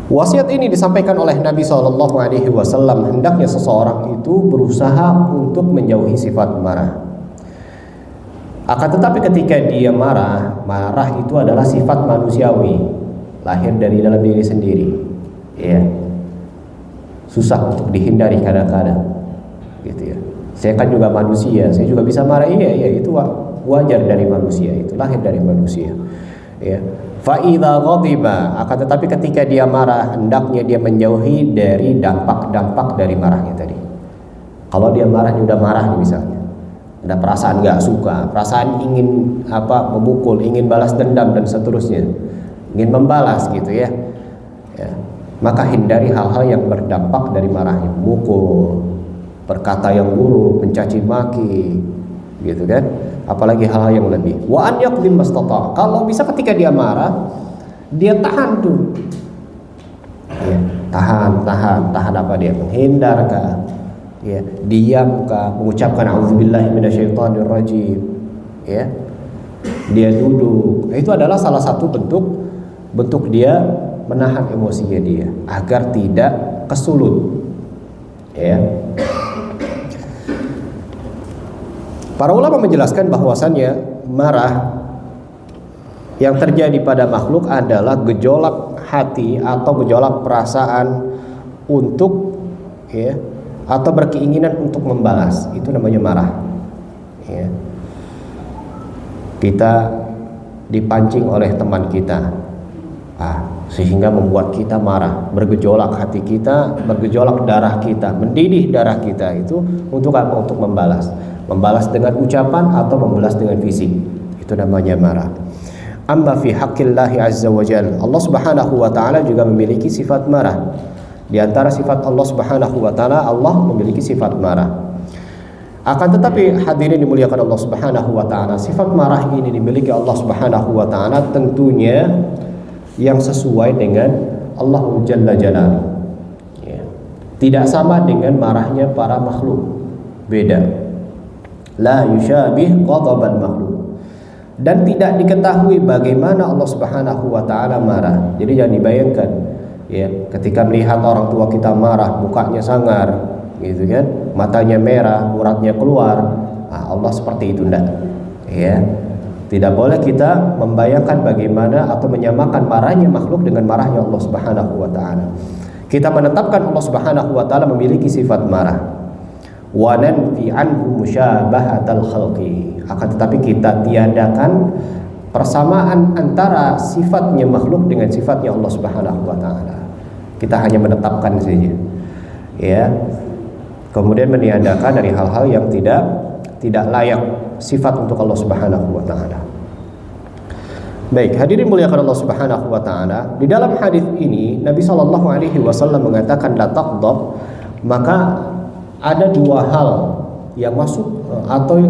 Wasiat ini disampaikan oleh Nabi SAW. Hendaknya seseorang itu berusaha untuk menjauhi sifat marah. Akan tetapi ketika dia marah itu adalah sifat manusiawi, lahir dari dalam diri sendiri. Ya, susah untuk dihindari kadang-kadang, gitu ya. Saya kan juga manusia, saya juga bisa marah. Iya, itu wajar dari manusia, itu lahir dari manusia. Ya. Fa idza ghadiba, akan tetapi ketika dia marah, hendaknya dia menjauhi dari dampak-dampak dari marahnya tadi. Kalau dia marahnya udah marah nih misalnya, ada perasaan nggak suka, perasaan ingin memukul, ingin balas dendam dan seterusnya, ingin membalas gitu ya. Maka hindari hal-hal yang berdampak dari marahnya, memukul, berkata yang buruk, mencaci maki, gitu kan? Apalagi hal-hal yang lebih. Wa an yaqdim mastata. Kalau bisa ketika dia marah, dia tahan tuh. Ya, tahan apa dia? Menghindar kah? Ya, diam kah? Mengucapkan auzubillahi minasyaitonir rajim. Ya. Dia duduk. Itu adalah salah satu bentuk dia menahan emosinya dia agar tidak kesulut. Ya. Para ulama menjelaskan bahwasannya marah yang terjadi pada makhluk adalah gejolak hati atau gejolak perasaan untuk atau berkeinginan untuk membalas. Itu namanya marah. Ya. Kita dipancing oleh teman kita, sehingga membuat kita marah, bergejolak hati kita, bergejolak darah kita, mendidih darah kita. Itu untuk apa? Untuk membalas dengan ucapan atau membalas dengan fisik. Itu namanya marah. Amma fi haqqillahi azza wa jalla, Allah Subhanahu wa taala juga memiliki sifat marah. Di antara sifat Allah Subhanahu wa taala, Allah memiliki sifat marah. Akan tetapi hadirin dimuliakan Allah Subhanahu wa taala, sifat marah ini dimiliki Allah Subhanahu wa taala tentunya yang sesuai dengan Allah Jalla Jalaluhu. Ya. Tidak sama dengan marahnya para makhluk. Beda. La yusyabih ghadaban makhluk. Dan tidak diketahui bagaimana Allah Subhanahu wa taala marah. Jadi jangan dibayangkan ya, ketika melihat orang tua kita marah, mukanya sangar, gitu kan? Matanya merah, uratnya keluar. Allah seperti itu enggak. Ya. Tidak boleh kita membayangkan bagaimana atau menyamakan marahnya makhluk dengan marahnya Allah Subhanahu wa taala. Kita menetapkan Allah Subhanahu wa taala memiliki sifat marah. Wa nanfi anhu musyabahatal khalqi. Akan tetapi kita tiadakan persamaan antara sifatnya makhluk dengan sifatnya Allah Subhanahu wa taala. Kita hanya menetapkan saja. Ya. Kemudian meniadakan dari hal-hal yang tidak layak sifat untuk Allah Subhanahu wa taala. Baik, hadirin muliakan Allah Subhanahu wa taala. Di dalam hadis ini Nabi sallallahu alaihi wasallam mengatakan la taghdab, maka ada dua hal yang masuk atau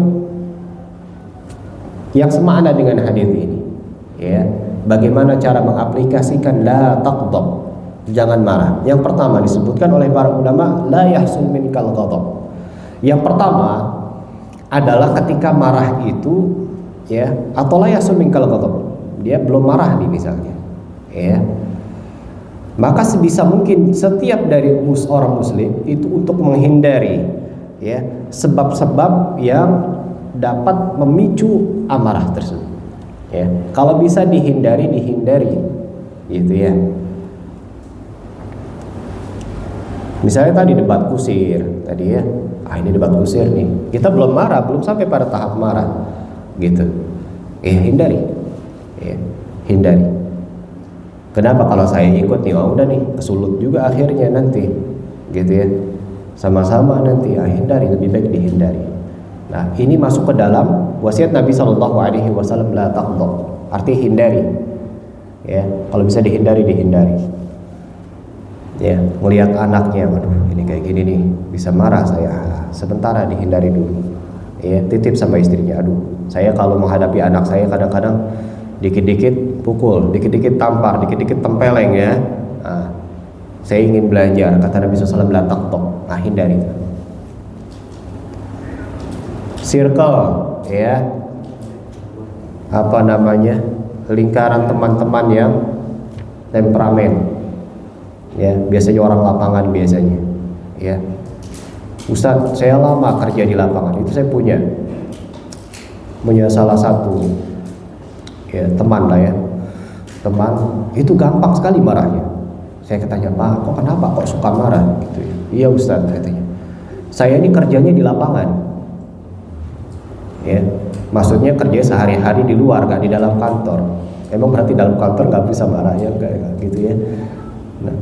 yang semakna dengan hadis ini. Ya, bagaimana cara mengaplikasikan la taghdab, jangan marah. Yang pertama disebutkan oleh para ulama la yahsul minkal ghadab. Yang pertama adalah ketika marah itu ya, atau la yahsul minkal ghadab, dia belum marah nih misalnya. Ya. Maka sebisa mungkin setiap dari orang muslim itu untuk menghindari ya sebab-sebab yang dapat memicu amarah tersebut. Ya, kalau bisa dihindari, gitu ya. Misalnya tadi debat kusir, tadi ya, ini debat kusir nih. Kita belum marah, belum sampai pada tahap marah, gitu. Hindari, hindari. Kenapa kalau saya ikut nih, udah nih kesulut juga akhirnya nanti, gitu ya. Sama-sama nanti, hindari, lebih baik dihindari. Nah, ini masuk ke dalam wasiat Nabi Shallallahu Alaihi Wasallam la taghdab, artinya hindari. Ya, kalau bisa dihindari. Ya, melihat anaknya, waduh, ini kayak gini nih, bisa marah saya. Sementara dihindari dulu. Ya, titip sama istrinya, aduh, saya kalau menghadapi anak saya kadang-kadang dikit-dikit pukul, dikit-dikit tampar, dikit-dikit tempeleng ya. Saya ingin belajar, kata Nabi SAW la taghdab, hindari. circle, ya, apa namanya, lingkaran teman-teman yang temperamen, ya, biasanya orang lapangan biasanya, ya. Ustadz, saya lama kerja di lapangan, itu saya punya salah satu, ya, teman lah ya, teman itu gampang sekali marahnya. Saya katanya, Pak, kok kenapa kok suka marah gitu ya? Iya Ustadz, katanya, saya ini kerjanya di lapangan, ya, maksudnya kerja sehari-hari di luar, gak di dalam kantor. Emang berarti dalam kantor gak bisa marah ya, kayak gitu ya. Nah,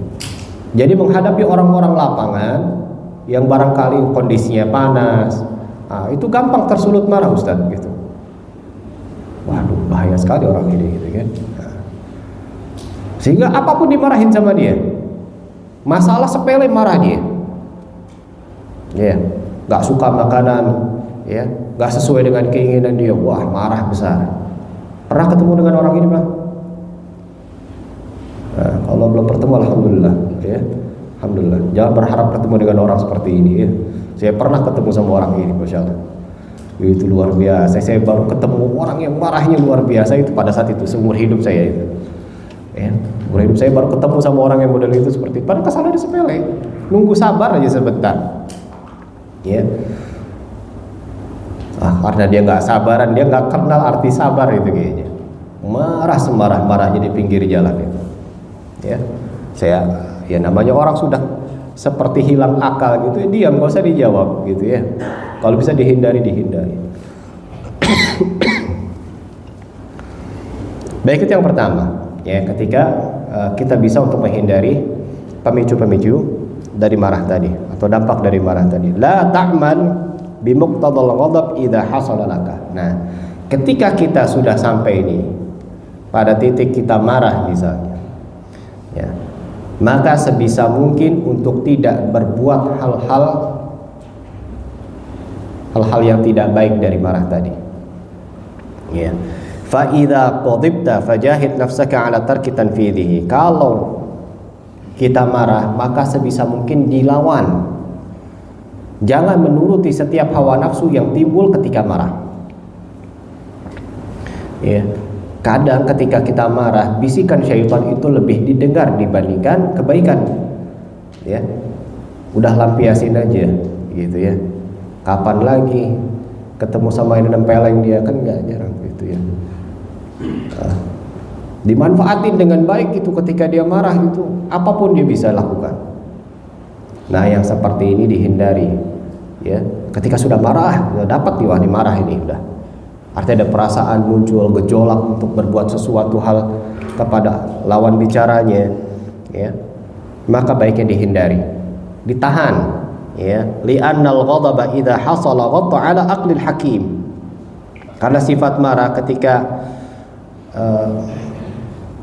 jadi menghadapi orang-orang lapangan yang barangkali kondisinya panas, itu gampang tersulut marah Ustaz gitu. Waduh, bahaya sekali orang ini gitu kan. Sehingga apapun dimarahin sama dia, masalah sepele marah dia, ya, nggak suka makanan, ya, nggak sesuai dengan keinginan dia, wah marah besar. Pernah ketemu dengan orang ini Pak? Nah, kalau belum bertemu, alhamdulillah, ya, alhamdulillah. Jangan berharap ketemu dengan orang seperti ini, ya. Saya pernah ketemu sama orang ini, masya Allah. Itu luar biasa. Saya baru ketemu orang yang marahnya luar biasa itu pada saat itu, seumur hidup saya itu. Ya, seumur hidup saya baru ketemu sama orang yang model itu seperti itu. Padahal kesalahannya sepele, nunggu sabar aja sebentar. Ya, karena dia nggak sabaran, dia nggak kenal arti sabar itu kayaknya. Marah semarah-marahnya di pinggir jalan itu. Ya, ya namanya orang sudah seperti hilang akal gitu, diam, nggak usah dijawab gitu ya. Kalau bisa dihindari. Baik, itu yang pertama. Ya, ketika kita bisa untuk menghindari pemicu-pemicu dari marah tadi atau dampak dari marah tadi. La ta'man bimuqtadal ghadab idza hasala laka. Nah, ketika kita sudah sampai ini pada titik kita marah misalnya, ya, maka sebisa mungkin untuk tidak berbuat hal-hal yang tidak baik dari marah tadi. Ya. Fa idza qadibta fajahid nafsaka ala tarki tanfidhihi. Kalau kita marah, maka sebisa mungkin dilawan. Jangan menuruti setiap hawa nafsu yang timbul ketika marah. Ya. Kadang ketika kita marah, bisikan syaitan itu lebih didengar dibandingkan kebaikan. Ya. Udah lampiasin aja gitu ya. Kapan lagi ketemu sama ini nempeleng dia, kan nggak jarang gitu ya. Dimanfaatin dengan baik itu ketika dia marah itu, apapun dia bisa lakukan. Nah, yang seperti ini dihindari. Ya, ketika sudah marah, sudah dapat nih, wah ini marah ini udah. Artinya ada perasaan muncul gejolak untuk berbuat sesuatu hal kepada lawan bicaranya, ya. Maka baiknya dihindari, ditahan, ya. Li'annal ghadaba idza hasala ghatta 'ala aqlil hakim. Karena sifat marah ketika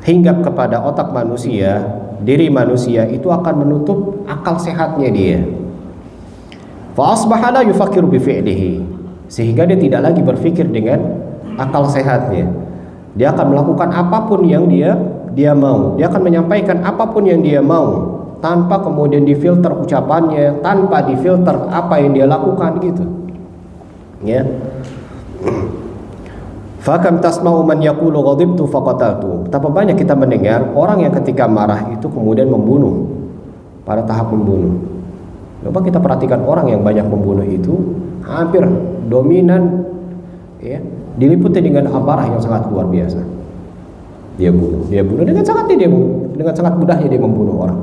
hinggap kepada otak manusia, diri manusia itu akan menutup akal sehatnya dia. Fa asbaha la yufakkiru bi fi'lihi, sehingga dia tidak lagi berpikir dengan akal sehatnya. Dia akan melakukan apapun yang dia mau. Dia akan menyampaikan apapun yang dia mau tanpa kemudian difilter ucapannya, tanpa difilter apa yang dia lakukan gitu. Ya. Fakam tasma'u man yaqulu ghadibtu faqataltu. Betapa banyak kita mendengar orang yang ketika marah itu kemudian membunuh, pada tahap membunuh. Coba kita perhatikan orang yang banyak membunuh itu hampir dominan, ya, diliputi dengan amarah yang sangat luar biasa. Dia bunuh dengan sangat mudahnya dia membunuh orang.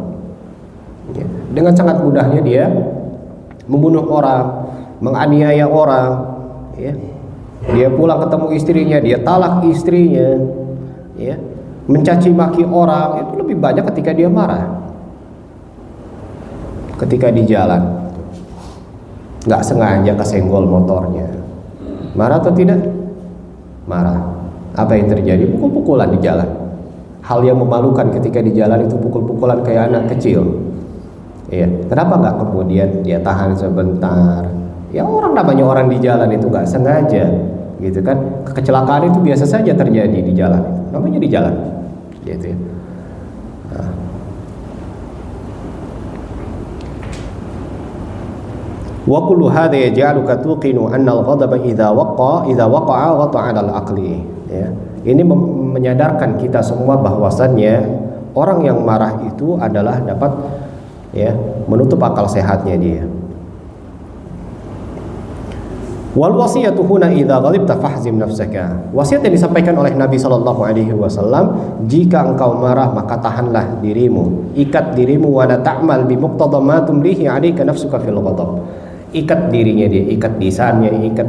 Ya, dengan sangat mudahnya dia membunuh orang, menganiaya orang, ya. Dia pulang ketemu istrinya, dia talak istrinya, ya, mencaci maki orang. Itu lebih banyak ketika dia marah. Ketika di jalan, nggak sengaja kesenggol motornya, marah atau tidak? Marah. Apa yang terjadi? Pukul-pukulan di jalan. Hal yang memalukan ketika di jalan itu pukul-pukulan kayak anak kecil. Iya. Kenapa nggak kemudian dia tahan sebentar? Ya, orang namanya orang di jalan itu nggak sengaja, gitu kan. Kecelakaan itu biasa saja terjadi di jalan itu. Namanya di jalan, gitu ya. Wa kullu hadha yaj'aluka tuqinu anna al-ghadaba idza waqa'a waqa'a 'ala al-aqli. Ya. Ini menyadarkan kita semua bahwasannya orang yang marah itu adalah dapat ya menutup akal sehatnya dia. Wal wasiyatu huna idza ghadibta fahzim nafsaka. Wasiat yang disampaikan oleh Nabi sallallahu alaihi wasallam, jika engkau marah maka tahanlah dirimu, ikat dirimu, wa la ta'mal bi muqtada ma tumlihi 'alaika nafsuka fil ghadab. Ikat dirinya dia, ikat lisannya, ikat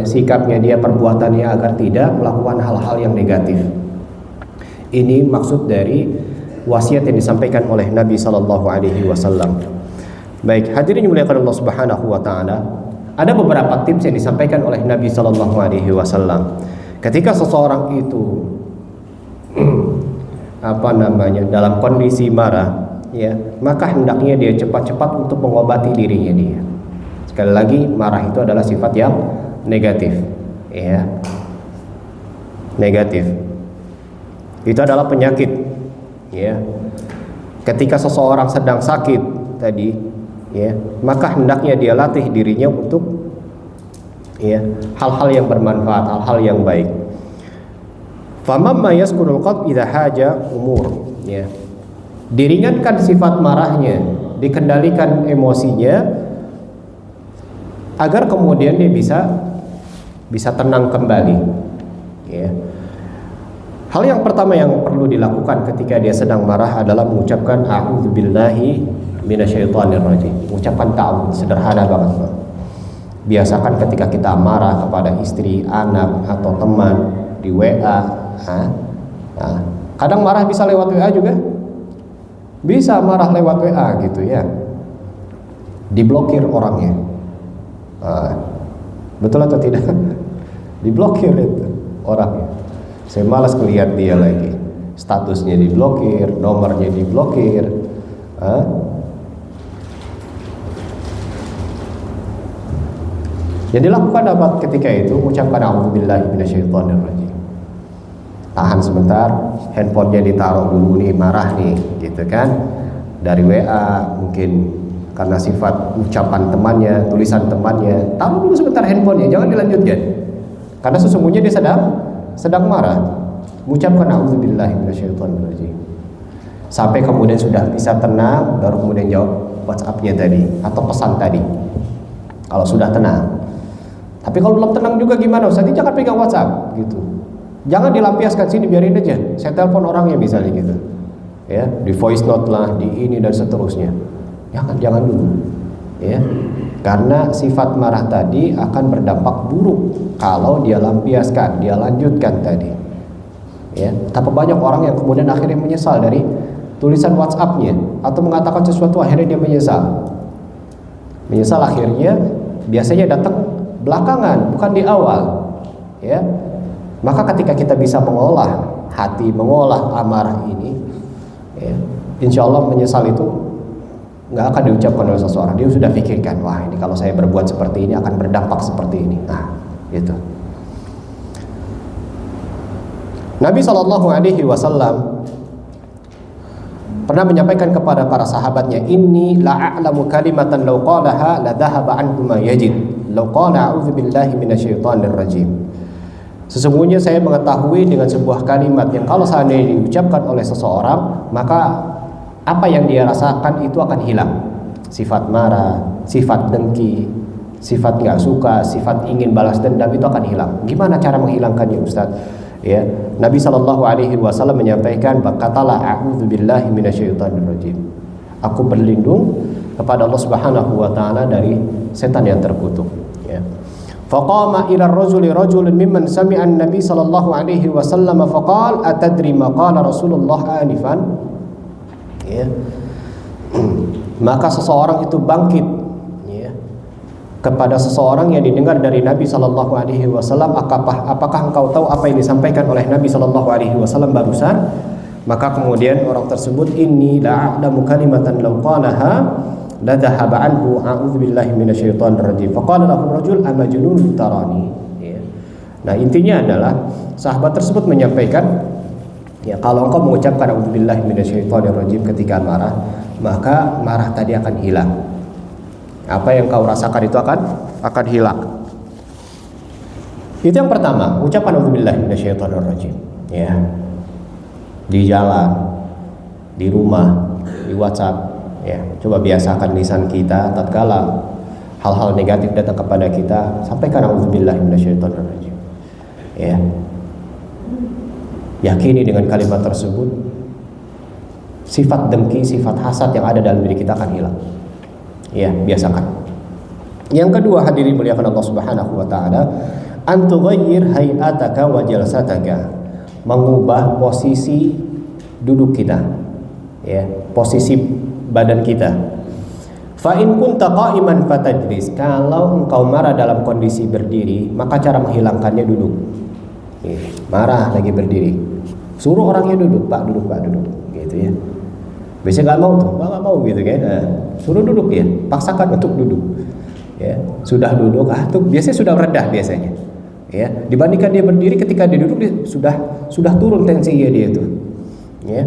sikapnya dia, perbuatannya agar tidak melakukan hal-hal yang negatif. Ini maksud dari wasiat yang disampaikan oleh Nabi sallallahu alaihi wasallam. Baik, hadirin dimuliakan Allah Subhanahu wa taala. Ada beberapa tips yang disampaikan oleh Nabi sallallahu alaihi wasallam. Ketika seseorang itu dalam kondisi marah, ya, maka hendaknya dia cepat-cepat untuk mengobati dirinya dia. Sekali lagi, marah itu adalah sifat yang negatif, ya. Negatif. Itu adalah penyakit, ya. Ketika seseorang sedang sakit tadi, ya, maka hendaknya dia latih dirinya untuk ya hal-hal yang bermanfaat, hal-hal yang baik. Famamma yaskunul qalb idza haja umur, ya. Diringankan sifat marahnya, dikendalikan emosinya agar kemudian dia bisa tenang kembali, ya. Hal yang pertama yang perlu dilakukan ketika dia sedang marah adalah mengucapkan a'udzubillahi minasyaitonir rajim. Ucapan ta'awudz sederhana banget. Biasakan ketika kita marah kepada istri, anak atau teman di WA, kadang marah bisa lewat WA juga. Bisa marah lewat WA gitu ya. Diblokir orangnya. Betul atau tidak? Diblokir itu orangnya. Saya malas melihat dia lagi. Statusnya diblokir, nomornya diblokir. Yang dilakukan apa ketika itu? Ucapkan a'udzubillahi minasyaitonir rajim. Tahan sebentar, handphonenya ditaruh dulu nih, marah nih, gitu kan? Dari WA mungkin karena sifat ucapan temannya, tulisan temannya, taruh dulu sebentar handphonenya, jangan dilanjutkan. Karena sesungguhnya dia sedang marah. Ucapkan a'udzubillahi minasyaitonir rajim. Sampai kemudian sudah bisa tenang, baru kemudian jawab WhatsApp-nya tadi atau pesan tadi. Kalau sudah tenang. Tapi kalau belum tenang juga gimana Ustaz? Jangan pegang WhatsApp gitu. Jangan dilampiaskan, sini biarin aja. Saya telepon orangnya misalnya gitu. Ya, di voice note lah, di ini dan seterusnya. Jangan dulu. Ya. Karena sifat marah tadi akan berdampak buruk kalau dia lampiaskan, dia lanjutkan tadi. Ya, tapi banyak orang yang kemudian akhirnya menyesal dari tulisan WhatsApp-nya atau mengatakan sesuatu akhirnya dia menyesal. Menyesal akhirnya biasanya datang belakangan, bukan di awal, ya. Maka ketika kita bisa mengolah hati, mengolah amarah ini, ya, insya Allah menyesal itu nggak akan diucapkan oleh seseorang. Dia sudah pikirkan, wah ini kalau saya berbuat seperti ini akan berdampak seperti ini. Nah, gitu. Nabi SAW pernah menyampaikan kepada para sahabatnya, inni la'alamu kalimatan law qalaha la dhahaba anhu ma yajid law qala a'udzubillahi minasyaitonir rajim. Sesungguhnya saya mengetahui dengan sebuah kalimat yang kalau seandainya diucapkan oleh seseorang, maka apa yang dia rasakan itu akan hilang. Sifat marah, sifat dengki, sifat nggak suka, sifat ingin balas dendam itu akan hilang. Gimana cara menghilangkannya, Ustaz? Ya, Nabi SAW menyampaikan, katalah a'udzubillahi minasyaitonir rajim. Aku berlindung kepada Allah Subhanahu wa taala dari setan yang terkutuk, ya. Faqama ila ar-rajuli rajulun mimman sami'a an-nabi sallallahu alaihi wasallam faqala atadri ma qala Rasulullah anifan, ya. Maka seseorang itu bangkit, ya, kepada seseorang yang didengar dari Nabi sallallahu alaihi wasallam, apakah engkau tahu apa yang disampaikan oleh Nabi sallallahu alaihi wasallam barusan? Maka kemudian orang tersebut, inni la'alamu kalimatan law qalaha la dhahaba anhu a'udzubillahi minasyaitonir rajim. Faqala lahu rajul amajnun tarani. Ya. Nah, intinya adalah sahabat tersebut menyampaikan, ya, kalau engkau mengucapkan a'udzubillahi minasyaitonir rajim ketika marah, maka marah tadi akan hilang. Apa yang kau rasakan itu akan hilang. Itu yang pertama, ucapan auzubillahi minasyaitonirrajim. Ya. Di jalan, di rumah, di WhatsApp, ya. Coba biasakan lisan kita tatkala hal-hal negatif datang kepada kita, sampaikan auzubillahi minasyaitonirrajim. Ya. Yakini dengan kalimat tersebut, sifat dengki, sifat hasad yang ada dalam diri kita akan hilang. Ya, biasakan. Yang kedua, hadirin muliakan Allah Subhanahu wa taala, an tughayyir hay'ataka wa jalsataka, mengubah posisi duduk kita, ya, posisi badan kita. Fa in kunta qa'iman fatajlis, kalau engkau marah dalam kondisi berdiri, maka cara menghilangkannya duduk. Marah lagi berdiri, suruh orangnya duduk, Pak duduk, Pak duduk, gitu ya. Biasanya nggak mau tuh, nggak mau gitu kan, suruh duduk ya, paksakan untuk duduk. Ya, sudah duduk, tuh biasanya sudah redah biasanya. Ya, dibandingkan dia berdiri, ketika dia duduk dia sudah turun tensinya dia itu. Ya.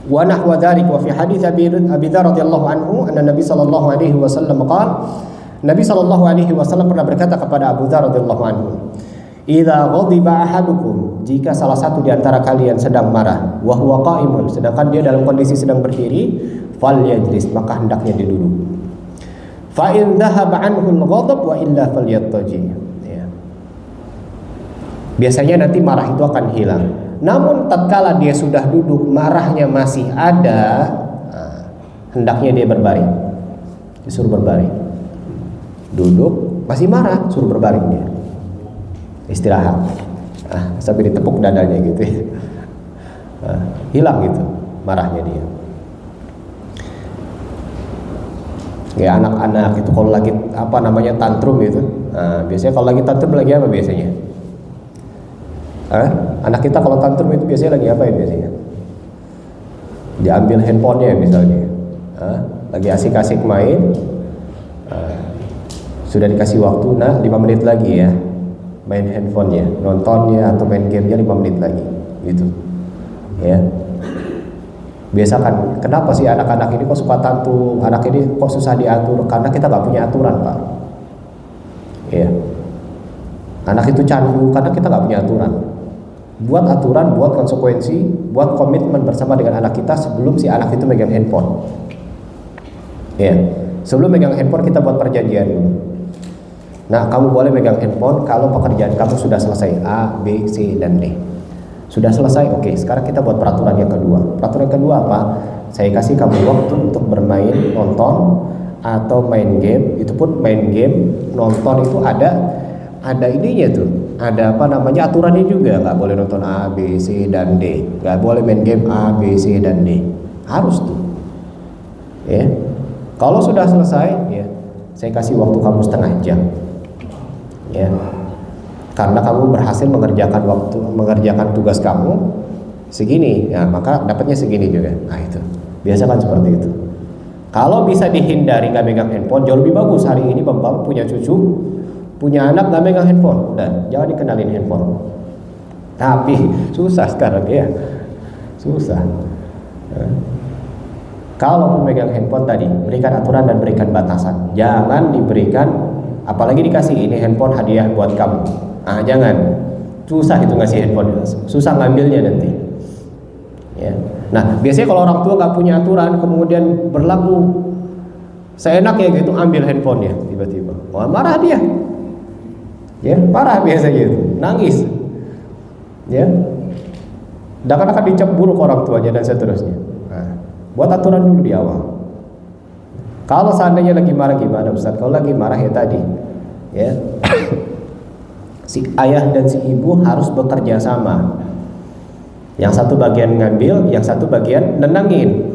Wa nahwa dzalik wa fi hadits Abi Dzar radhiyallahu anhu anna Nabi sallallahu alaihi wasallam qala, Nabi sallallahu alaihi wasallam pernah berkata kepada Abu Dzar radhiyallahu anhu, idza ghadiba ahadukum, jika salah satu di antara kalian sedang marah, wa huwa qa'imun, sedangkan dia dalam kondisi sedang berdiri, falyajlis, maka hendaknya dia duduk. Fa in dhahaba anhu al-ghadab wa illa falyattaji. Ya. Biasanya nanti marah itu akan hilang. Namun tatkala dia sudah duduk, marahnya masih ada, hendaknya dia berbaring. Disuruh berbaring. Duduk, masih marah, suruh berbaring dia. Istirahat, sampai ditepuk dadanya gitu ya. Hilang gitu marahnya dia. Ya, anak-anak itu kalau lagi tantrum gitu, biasanya kalau lagi tantrum lagi apa biasanya? Anak kita kalau tantrum itu biasanya lagi apa ya biasanya? Diambil handphonenya misalnya, lagi asik-asik main, sudah dikasih waktu, 5 menit lagi ya, main handphonenya, nontonnya atau main gamenya 5 menit lagi, gitu. Ya, biasakan. Kenapa sih anak-anak ini kok suka tantrum? Anak ini kok susah diatur? Karena kita nggak punya aturan, Pak. Ya, anak itu candu karena kita nggak punya aturan. Buat aturan, buat konsekuensi, buat komitmen bersama dengan anak kita sebelum si anak itu megang handphone. Ya, sebelum megang handphone kita buat perjanjian dulu. Nah, kamu boleh megang handphone kalau pekerjaan kamu sudah selesai A, B, C, dan D. Sudah selesai, oke. Sekarang kita buat peraturan yang kedua. Peraturan kedua apa? Saya kasih kamu waktu untuk bermain, nonton, atau main game. Itu pun main game, nonton itu ada ininya tuh. Ada aturannya juga. Nggak boleh nonton A, B, C, dan D. Nggak boleh main game A, B, C, dan D. Harus tuh. Ya. Kalau sudah selesai, ya, saya kasih waktu kamu setengah jam. Ya, karena kamu berhasil mengerjakan tugas kamu segini, ya maka dapatnya segini juga. Nah itu biasakan seperti itu. Kalau bisa dihindari nggak megang handphone, jauh lebih bagus. Hari ini bapak punya cucu, punya anak nggak megang handphone, udah jangan dikenalin handphone. Tapi susah sekarang ya, susah. Kalau memegang handphone tadi, berikan aturan dan berikan batasan. Jangan diberikan, apalagi dikasih ini handphone hadiah buat kamu. Jangan. Susah itu ngasih handphone, susah ngambilnya nanti. Ya. Nah, biasanya kalau orang tua nggak punya aturan, kemudian berlaku seenaknya gitu, ambil handphonenya tiba-tiba. Wah, marah dia. Ya, marah biasanya itu, nangis. Ya. Dan akan dicap buruk orang tuanya dan seterusnya. Buat aturan dulu di awal. Kalau seandainya lagi marah gimana Ustaz? Kalau lagi marah ya tadi, ya, si ayah dan si ibu harus bekerja sama. Yang satu bagian ngambil, yang satu bagian nenangin.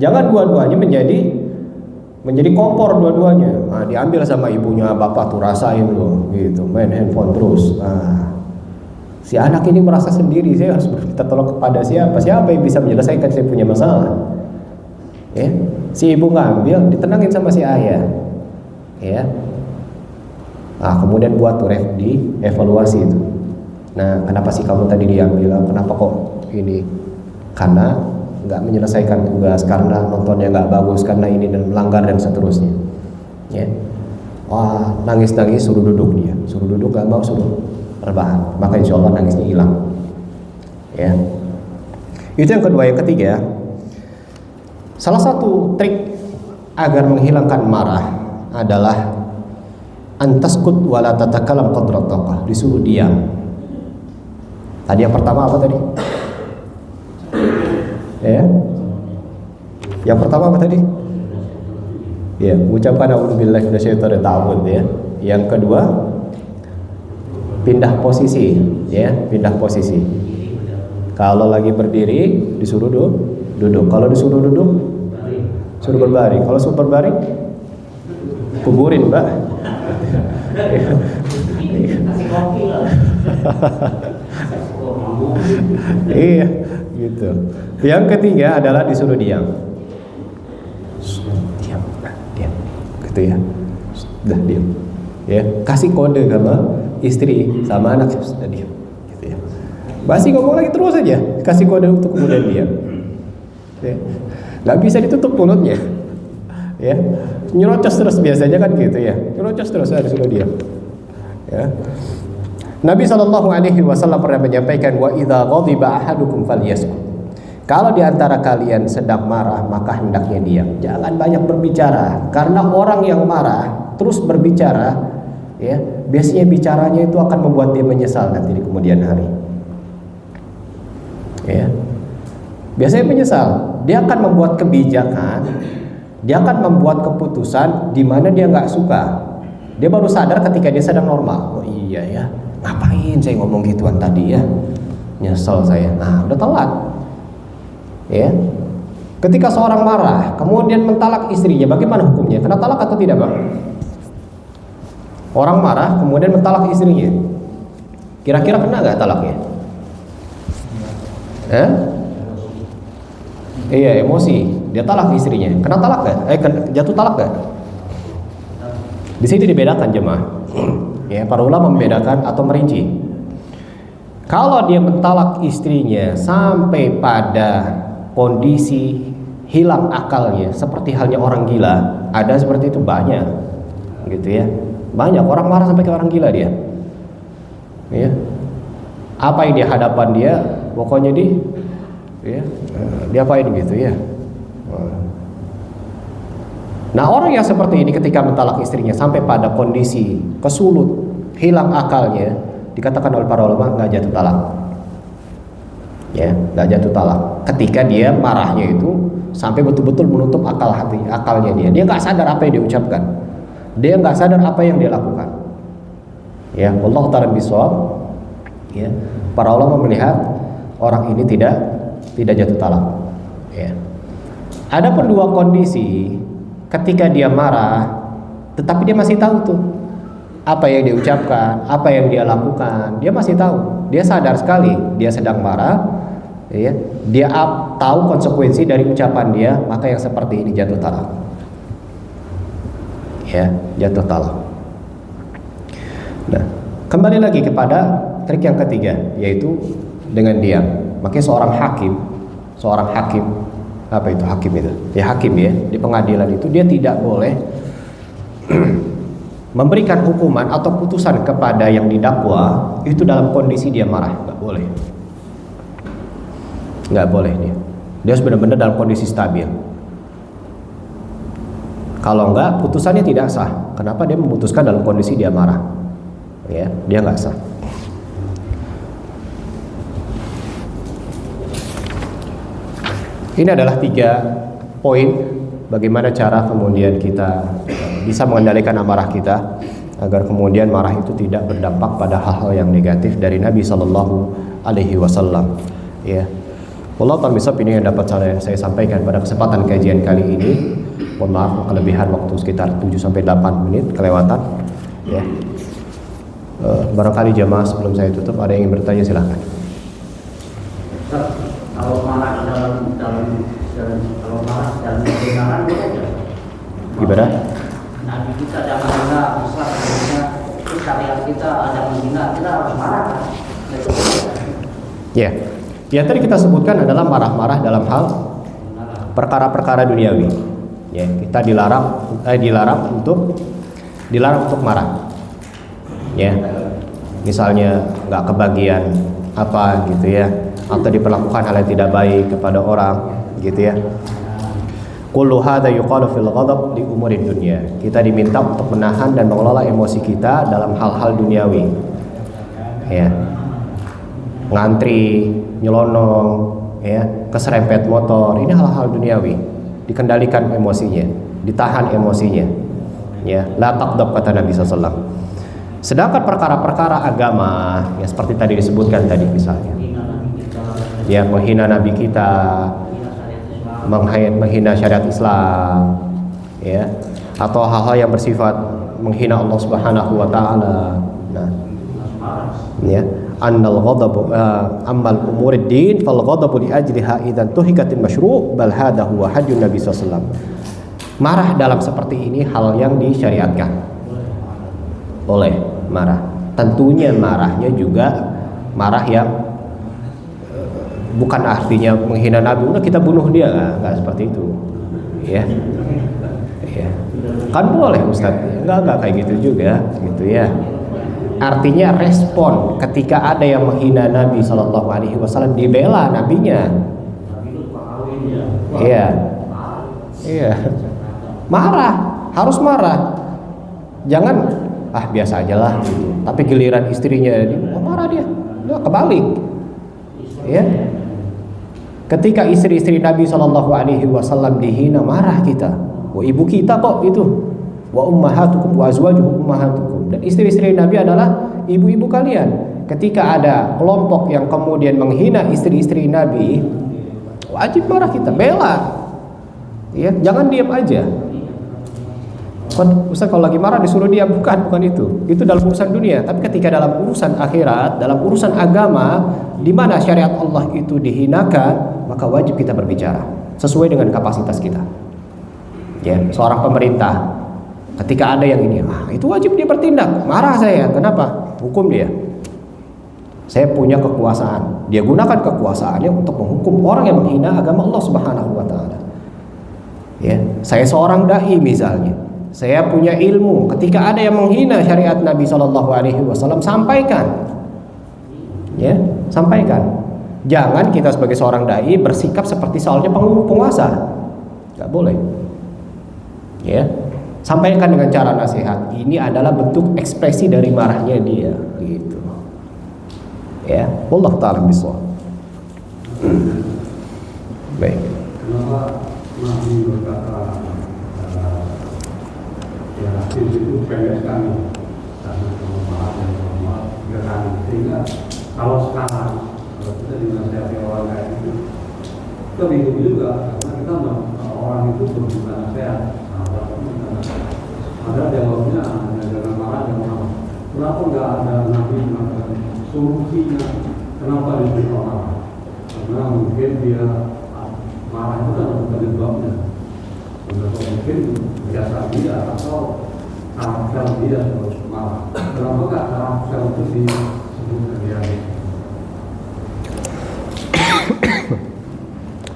Jangan dua-duanya menjadi kompor dua-duanya. Diambil sama ibunya, bapak tuh rasain loh, gitu, main handphone terus. Si anak ini merasa sendiri, saya harus minta tolong kepada siapa yang bisa menyelesaikan saya punya masalah. Ya, si ibu ngambil, ditenangin sama si ayah. Ya, kemudian buat tuh dievaluasi itu. Nah, kenapa sih kamu tadi diambil? Kenapa kok ini? Karena nggak menyelesaikan tugas, karena nontonnya nggak bagus, karena ini dan melanggar dan seterusnya. Ya. Wah, nangis-nangis suruh duduk dia, suruh duduk gak mau, suruh rebahan, maka insya Allah nangisnya hilang. Ya, itu yang kedua. Yang ketiga, salah satu trik agar menghilangkan marah adalah antaskut wala tatakalam qadrat taqah, disuruh diam. Tadi yang pertama apa tadi? Ya, yang pertama apa tadi? Ya, ucapkan a'udzubillahi minasyaitonir rajim ya. Yang kedua, pindah posisi ya, pindah posisi. Kalau lagi berdiri disuruh duduk. Kalau disuruh duduk suruh berbaring. Kalau suruh berbaring kuburin, Mbak. Iya, gitu. Yang ketiga adalah disuruh diam. Diam. Gitu ya. Sudah diam. Ya, kasih kode sama istri sama anak, sudah diam. Gitu ya. Masih ngomong lagi terus aja, kasih kode untuk kemudian diam. Ya. Nggak bisa ditutup mulutnya. Ya. Nyerocos terus biasanya kan gitu ya. Nyerocos terus harus sudah diam. Ya. Nabi SAW pernah menyampaikan, wa idza ghadiba ahadukum falyaskut. Kalau di antara kalian sedang marah, maka hendaknya diam. Jangan banyak berbicara, karena orang yang marah terus berbicara, ya, biasanya bicaranya itu akan membuat dia menyesal nanti di kemudian hari. Ya. Biasanya menyesal. Dia akan membuat kebijakan, dia akan membuat keputusan di mana dia nggak suka. Dia baru sadar ketika dia sedang normal. Oh iya ya, ngapain saya ngomong gituan tadi ya? Nyesel saya. Nah, udah telat. Ya. Ketika seorang marah kemudian mentalak istrinya, bagaimana hukumnya? Kena talak atau tidak, Bang? Orang marah kemudian mentalak istrinya, kira-kira kena nggak talaknya? Iya, emosi. Dia talak istrinya, kena talak nggak? Jatuh talak nggak? Di sini dibedakan jemaah. Ya, para ulama membedakan atau merinci. Kalau dia mentalak istrinya sampai pada kondisi hilang akalnya, seperti halnya orang gila, ada seperti itu banyak, gitu ya. Banyak orang marah sampai ke orang gila dia. Ya. Apa yang di hadapan dia, pokoknya diapain gitu ya. Nah, orang yang seperti ini ketika mentalak istrinya sampai pada kondisi kesulut, hilang akalnya, dikatakan oleh para ulama nggak jatuh talak. Ya, nggak jatuh talak. Ketika dia marahnya itu sampai betul-betul menutup akalnya dia nggak sadar apa yang dia ucapkan, dia nggak sadar apa yang dia lakukan. Ya, wallahu ta'ala bishawab. Ya, para ulama melihat orang ini tidak jatuh talak. Ya. Ada dua kondisi ketika dia marah, tetapi dia masih tahu tuh apa yang dia ucapkan, apa yang dia lakukan, dia masih tahu, dia sadar sekali dia sedang marah. Ya, dia tahu konsekuensi dari ucapan dia, maka yang seperti ini jatuh talak. Ya, jatuh talak. Nah, kembali lagi kepada trik yang ketiga, yaitu dengan diam. Makanya seorang hakim, apa itu hakim itu? Ya, hakim ya, di pengadilan itu dia tidak boleh memberikan hukuman atau putusan kepada yang didakwa itu dalam kondisi dia marah, nggak boleh. Nggak boleh dia harus benar-benar dalam kondisi stabil. Kalau enggak, putusannya tidak sah. Kenapa dia memutuskan dalam kondisi dia marah? Ya, dia nggak sah. Ini adalah 3 poin bagaimana cara kemudian kita bisa mengendalikan amarah kita agar kemudian marah itu tidak berdampak pada hal-hal yang negatif dari Nabi Sallallahu Alaihi Wasallam. Ya. Allah ta'ala misal ini yang dapat saya sampaikan pada kesempatan kajian kali ini. Mohon maaf kelebihan waktu sekitar 7-8 menit kelewatan. Ya. Barangkali jemaah sebelum saya tutup ada yang ingin bertanya, silahkan. Kalau marah dalam kebenaran Gimana? Nabi kita jangan menghina, terus syariat kita ada menghina, kita harus marah kan? Ya. Yang tadi kita sebutkan adalah marah-marah dalam hal perkara-perkara duniawi. Ya, kita dilarang untuk marah. Ya, misalnya nggak kebagian apa gitu ya, atau diperlakukan hal yang tidak baik kepada orang gitu ya. Kullu hadza yuqalu fil ghadab li umuri dunya. Kita diminta untuk menahan dan mengelola emosi kita dalam hal-hal duniawi. Ya. Ngantri, nyelonong, ya, keserempet motor, ini hal-hal duniawi. Dikendalikan emosinya, ditahan emosinya. Ya, la taqdab kata Nabi SAW. Sedangkan perkara-perkara agama, ya seperti tadi disebutkan tadi misalnya, ya menghina Nabi kita, menghina syariat Islam, ya, atau hal-hal yang bersifat menghina Allah Subhanahu wa taala. Nah, ya, annal ghadab ammal umurid din fal ghadabu li ajliha idzan tuhikatil masyru' bal hadha huwa hajjun Nabi sallallahu. Marah dalam seperti ini hal yang disyariatkan. Boleh marah. Tentunya marahnya juga marah yang bukan artinya menghina Nabi, udah kita bunuh dia, nggak seperti itu, ya. Ya. Kan boleh Ustaz, nggak kayak gitu juga, gitu ya. Artinya respon ketika ada yang menghina Nabi Shallallahu Alaihi Wasallam, dibela nabinya. Iya, iya. Marah, harus marah. Jangan biasa aja lah gitu. Tapi giliran istrinya marah dia kebalik. Ya. Ketika istri-istri Nabi Shallallahu Alaihi Wasallam dihina, marah kita. Wah, ibu kita kok itu. Wa ummahatukum wa azwajuhum ummahatukum. Dan istri-istri Nabi adalah ibu-ibu kalian. Ketika ada kelompok yang kemudian menghina istri-istri Nabi, wajib marah kita, bela. Ya, jangan diam aja. Ustaz kalau lagi marah disuruh diam, bukan itu. Itu dalam urusan dunia. Tapi ketika dalam urusan akhirat, dalam urusan agama, di mana syariat Allah itu dihinakan, maka wajib kita berbicara sesuai dengan kapasitas kita. Ya, seorang pemerintah, ketika ada yang ini, itu wajib dia bertindak. Marah saya, kenapa? Hukum dia. Saya punya kekuasaan. Dia gunakan kekuasaannya untuk menghukum orang yang menghina agama Allah Subhanahu wa taala. Ya, saya seorang dai misalnya. Saya punya ilmu. Ketika ada yang menghina syariat Nabi Shallallahu Alaihi Wasallam, sampaikan. Ya, sampaikan. Jangan kita sebagai seorang dai bersikap seperti seolah penguasa. Gak boleh. Ya, sampaikan dengan cara nasihat. Ini adalah bentuk ekspresi dari marahnya dia. Gitu. Ya, wallahu ta'ala bishawab. Baik. Kenapa Nabi berkata ya itu pendek sekali karena kelemahan dan kelemahan gerakan, sehingga kalau sekarang kita dinasihati orang kayak itu kita bingung juga karena kita orang itu berbuka nasihat. Ada jawabnya hanya dengan marah dan marah. Kenapa nggak ada Nabi mengatakan solusinya? Kenapa diberi marah? Karena mungkin dia marah itu kan bukan sebabnya. Mungkin biasa dia atau karakter dia terus marah. Kenapa nggak karakter itu disebutkan dia?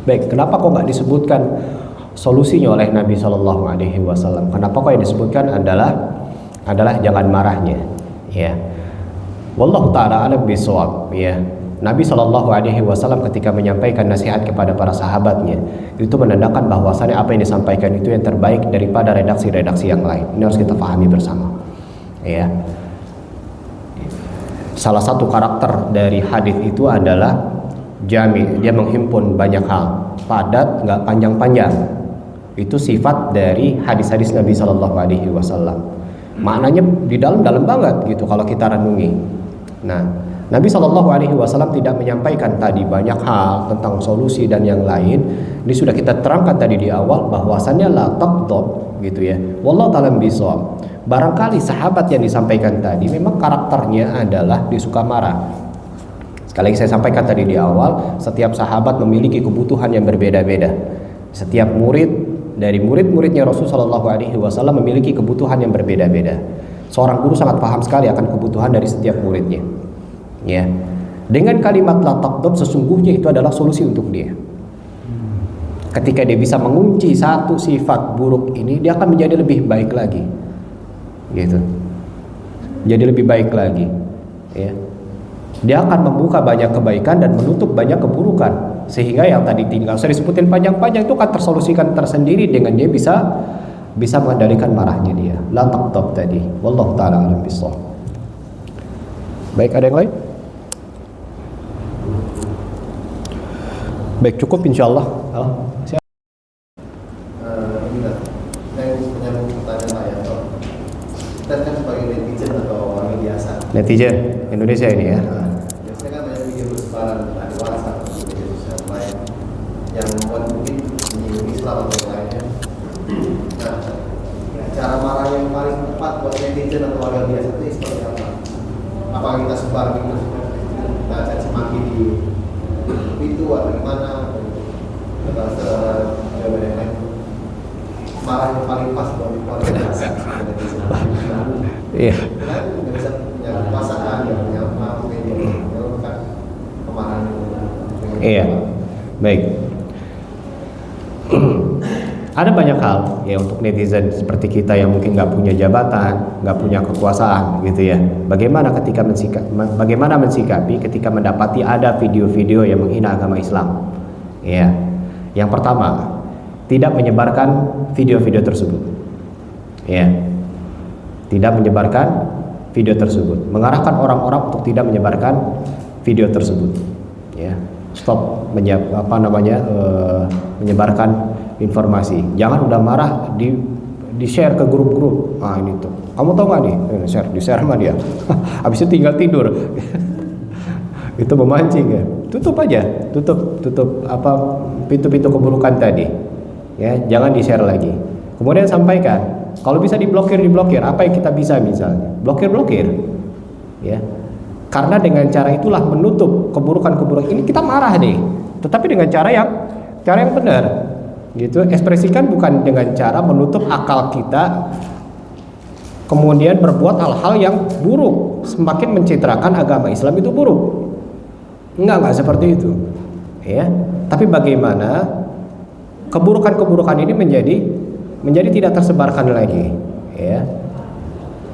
Baik, kenapa kok nggak disebutkan solusinya oleh Nabi Shallallahu Alaihi Wasallam? Kenapa kok yang disebutkan adalah jangan marahnya? Ya, wallahu ta'ala a'lam bishawab. Ya, Nabi Shallallahu Alaihi Wasallam ketika menyampaikan nasihat kepada para sahabatnya, itu menandakan bahwasannya apa yang disampaikan itu yang terbaik daripada redaksi-redaksi yang lain. Ini harus kita pahami bersama. Ya, salah satu karakter dari hadis itu adalah jami, dia menghimpun banyak hal, padat, nggak panjang-panjang. Itu sifat dari hadis-hadis Nabi Shallallahu Alaihi Wasallam. Maknanya di dalam banget gitu kalau kita renungi. Nah, Nabi Shallallahu Alaihi Wasallam tidak menyampaikan tadi banyak hal tentang solusi dan yang lain. Ini sudah kita terangkan tadi di awal bahwasannya la taqdab gitu ya. Wallahu ta'ala bishawab. Barangkali sahabat yang disampaikan tadi memang karakternya adalah dia suka marah. Sekali lagi saya sampaikan tadi di awal, setiap sahabat memiliki kebutuhan yang berbeda-beda. Setiap murid dari murid-muridnya Rasulullah Shallallahu Alaihi Wasallam memiliki kebutuhan yang berbeda-beda. Seorang guru sangat paham sekali akan kebutuhan dari setiap muridnya. Ya, dengan kalimat la taqdab sesungguhnya itu adalah solusi untuk dia. Ketika dia bisa mengunci satu sifat buruk ini, dia akan menjadi lebih baik lagi. Gitu. Jadi lebih baik lagi. Ya. Dia akan membuka banyak kebaikan dan menutup banyak keburukan. Sehingga yang tadi tinggal saya disebutin panjang-panjang itu akan tersolusikan tersendiri dengan dia bisa mengendalikan marahnya dia. La taqtab tadi. Wallahu taala alam bissawab. Baik, ada yang lain? Baik, cukup insyaallah. Saya menyambung pertanyaan Pak Yanto. Kita kan sebagai netizen atau orang biasa. Netizen Indonesia ini ya. Biasanya kan banyak video bersebaran di WhatsApp atau media sosial lain yang membuat mungkin menyinggung Islam atau yang lainnya. Nah, cara marah yang paling tepat buat netizen atau warga biasa itu seperti apa? Apakah kita sebar gitu? Kita caci maki di itu atau gimana? Bahasa jawaban yang lain. Marah yang paling pas buat warga biasa. Iya. Kita nggak bisa punya kekuasaan, nggak punya media, kan kemarahan. Iya. Baik. Ada banyak hal ya untuk netizen seperti kita yang mungkin nggak punya jabatan, nggak punya kekuasaan gitu ya. Bagaimana mensikapi ketika mendapati ada video-video yang menghina agama Islam? Ya. Yang pertama, tidak menyebarkan video-video tersebut. Ya. Tidak menyebarkan video tersebut. Mengarahkan orang-orang untuk tidak menyebarkan video tersebut. Ya. Stop menyebarkan informasi. Jangan udah marah di share ke grup-grup. Ah ini tuh. Kamu tahu nggak nih? Di share sama dia. Habis itu tinggal tidur. Itu memancing ya. Tutup aja. Tutup pintu-pintu keburukan tadi. Ya, jangan di share lagi. Kemudian sampaikan. Kalau bisa diblokir. Apa yang kita bisa misalnya? Blokir. Ya. Karena dengan cara itulah menutup keburukan-keburukan ini. Kita marah deh. Tetapi dengan cara yang benar. Gitu, ekspresikan bukan dengan cara menutup akal kita kemudian berbuat hal-hal yang buruk, semakin mencitrakan agama Islam itu buruk. Enggak seperti itu. Ya. Tapi bagaimana keburukan-keburukan ini menjadi tidak tersebarkan lagi, ya.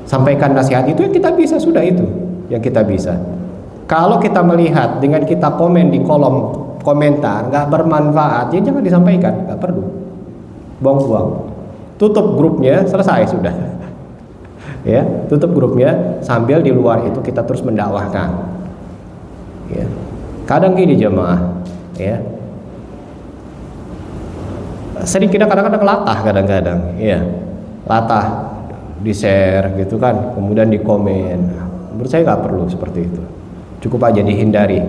Sampaikan nasihat itu yang kita bisa, sudah itu yang kita bisa. Kalau kita melihat dengan kita komen di kolom komentar nggak bermanfaat, ya jangan disampaikan, nggak perlu, buang-buang, tutup grupnya, selesai sudah. Ya, tutup grupnya sambil di luar itu kita terus mendakwahkan. Ya, kadang gini jemaah, ya, sedikit kadang-kadang latah, ya, latah di share gitu kan, kemudian di komen. Menurut saya nggak perlu seperti itu, cukup aja dihindari.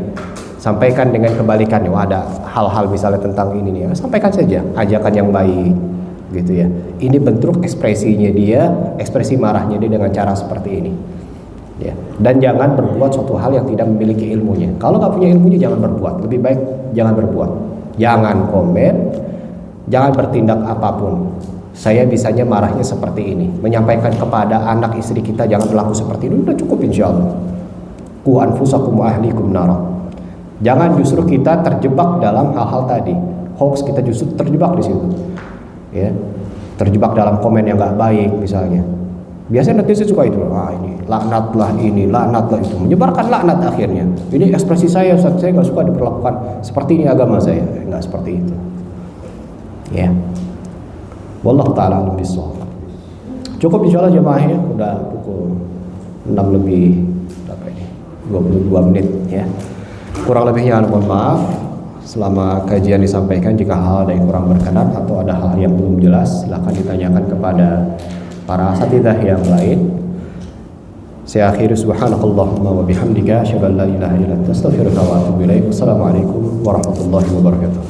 Sampaikan dengan kebalikannya. Ada hal-hal misalnya tentang ini nih, sampaikan saja, ajakan yang baik gitu ya. Ini bentuk ekspresinya dia, ekspresi marahnya dia dengan cara seperti ini ya. Dan jangan berbuat suatu hal yang tidak memiliki ilmunya. Kalau nggak punya ilmunya jangan berbuat, lebih baik jangan berbuat, jangan komen, jangan bertindak apapun. Saya bisanya marahnya seperti ini, menyampaikan kepada anak istri kita jangan berlaku seperti ini, udah cukup insyaallah. Qu anfusakum wa ahlikum nara. Jangan justru kita terjebak dalam hal-hal tadi, hoax, kita justru terjebak di situ, ya, terjebak dalam komen yang nggak baik misalnya. Biasanya netizen suka itu, ini laknatlah ini, laknatlah itu, menyebarkan laknat akhirnya. Ini ekspresi saya, Ustaz, saya nggak suka diperlakukan seperti ini agama saya, nggak seperti itu, ya. Wallahu taala alam bissawab. Cukup insyaallah jemaahnya, udah pukul 6 lebih berapa ini? 22 menit ya. Kurang lebihnya mohon maaf. Selama kajian disampaikan, jika hal ada yang kurang berkenan atau ada hal yang belum jelas, silakan ditanyakan kepada para asatidzah yang lain. Saya akhiri subhanakallahumma wa bihamdika asyhadu an la ilaha illa anta astaghfiruka wa atubu ilaik. Wassalamualaikum warahmatullahi wabarakatuh.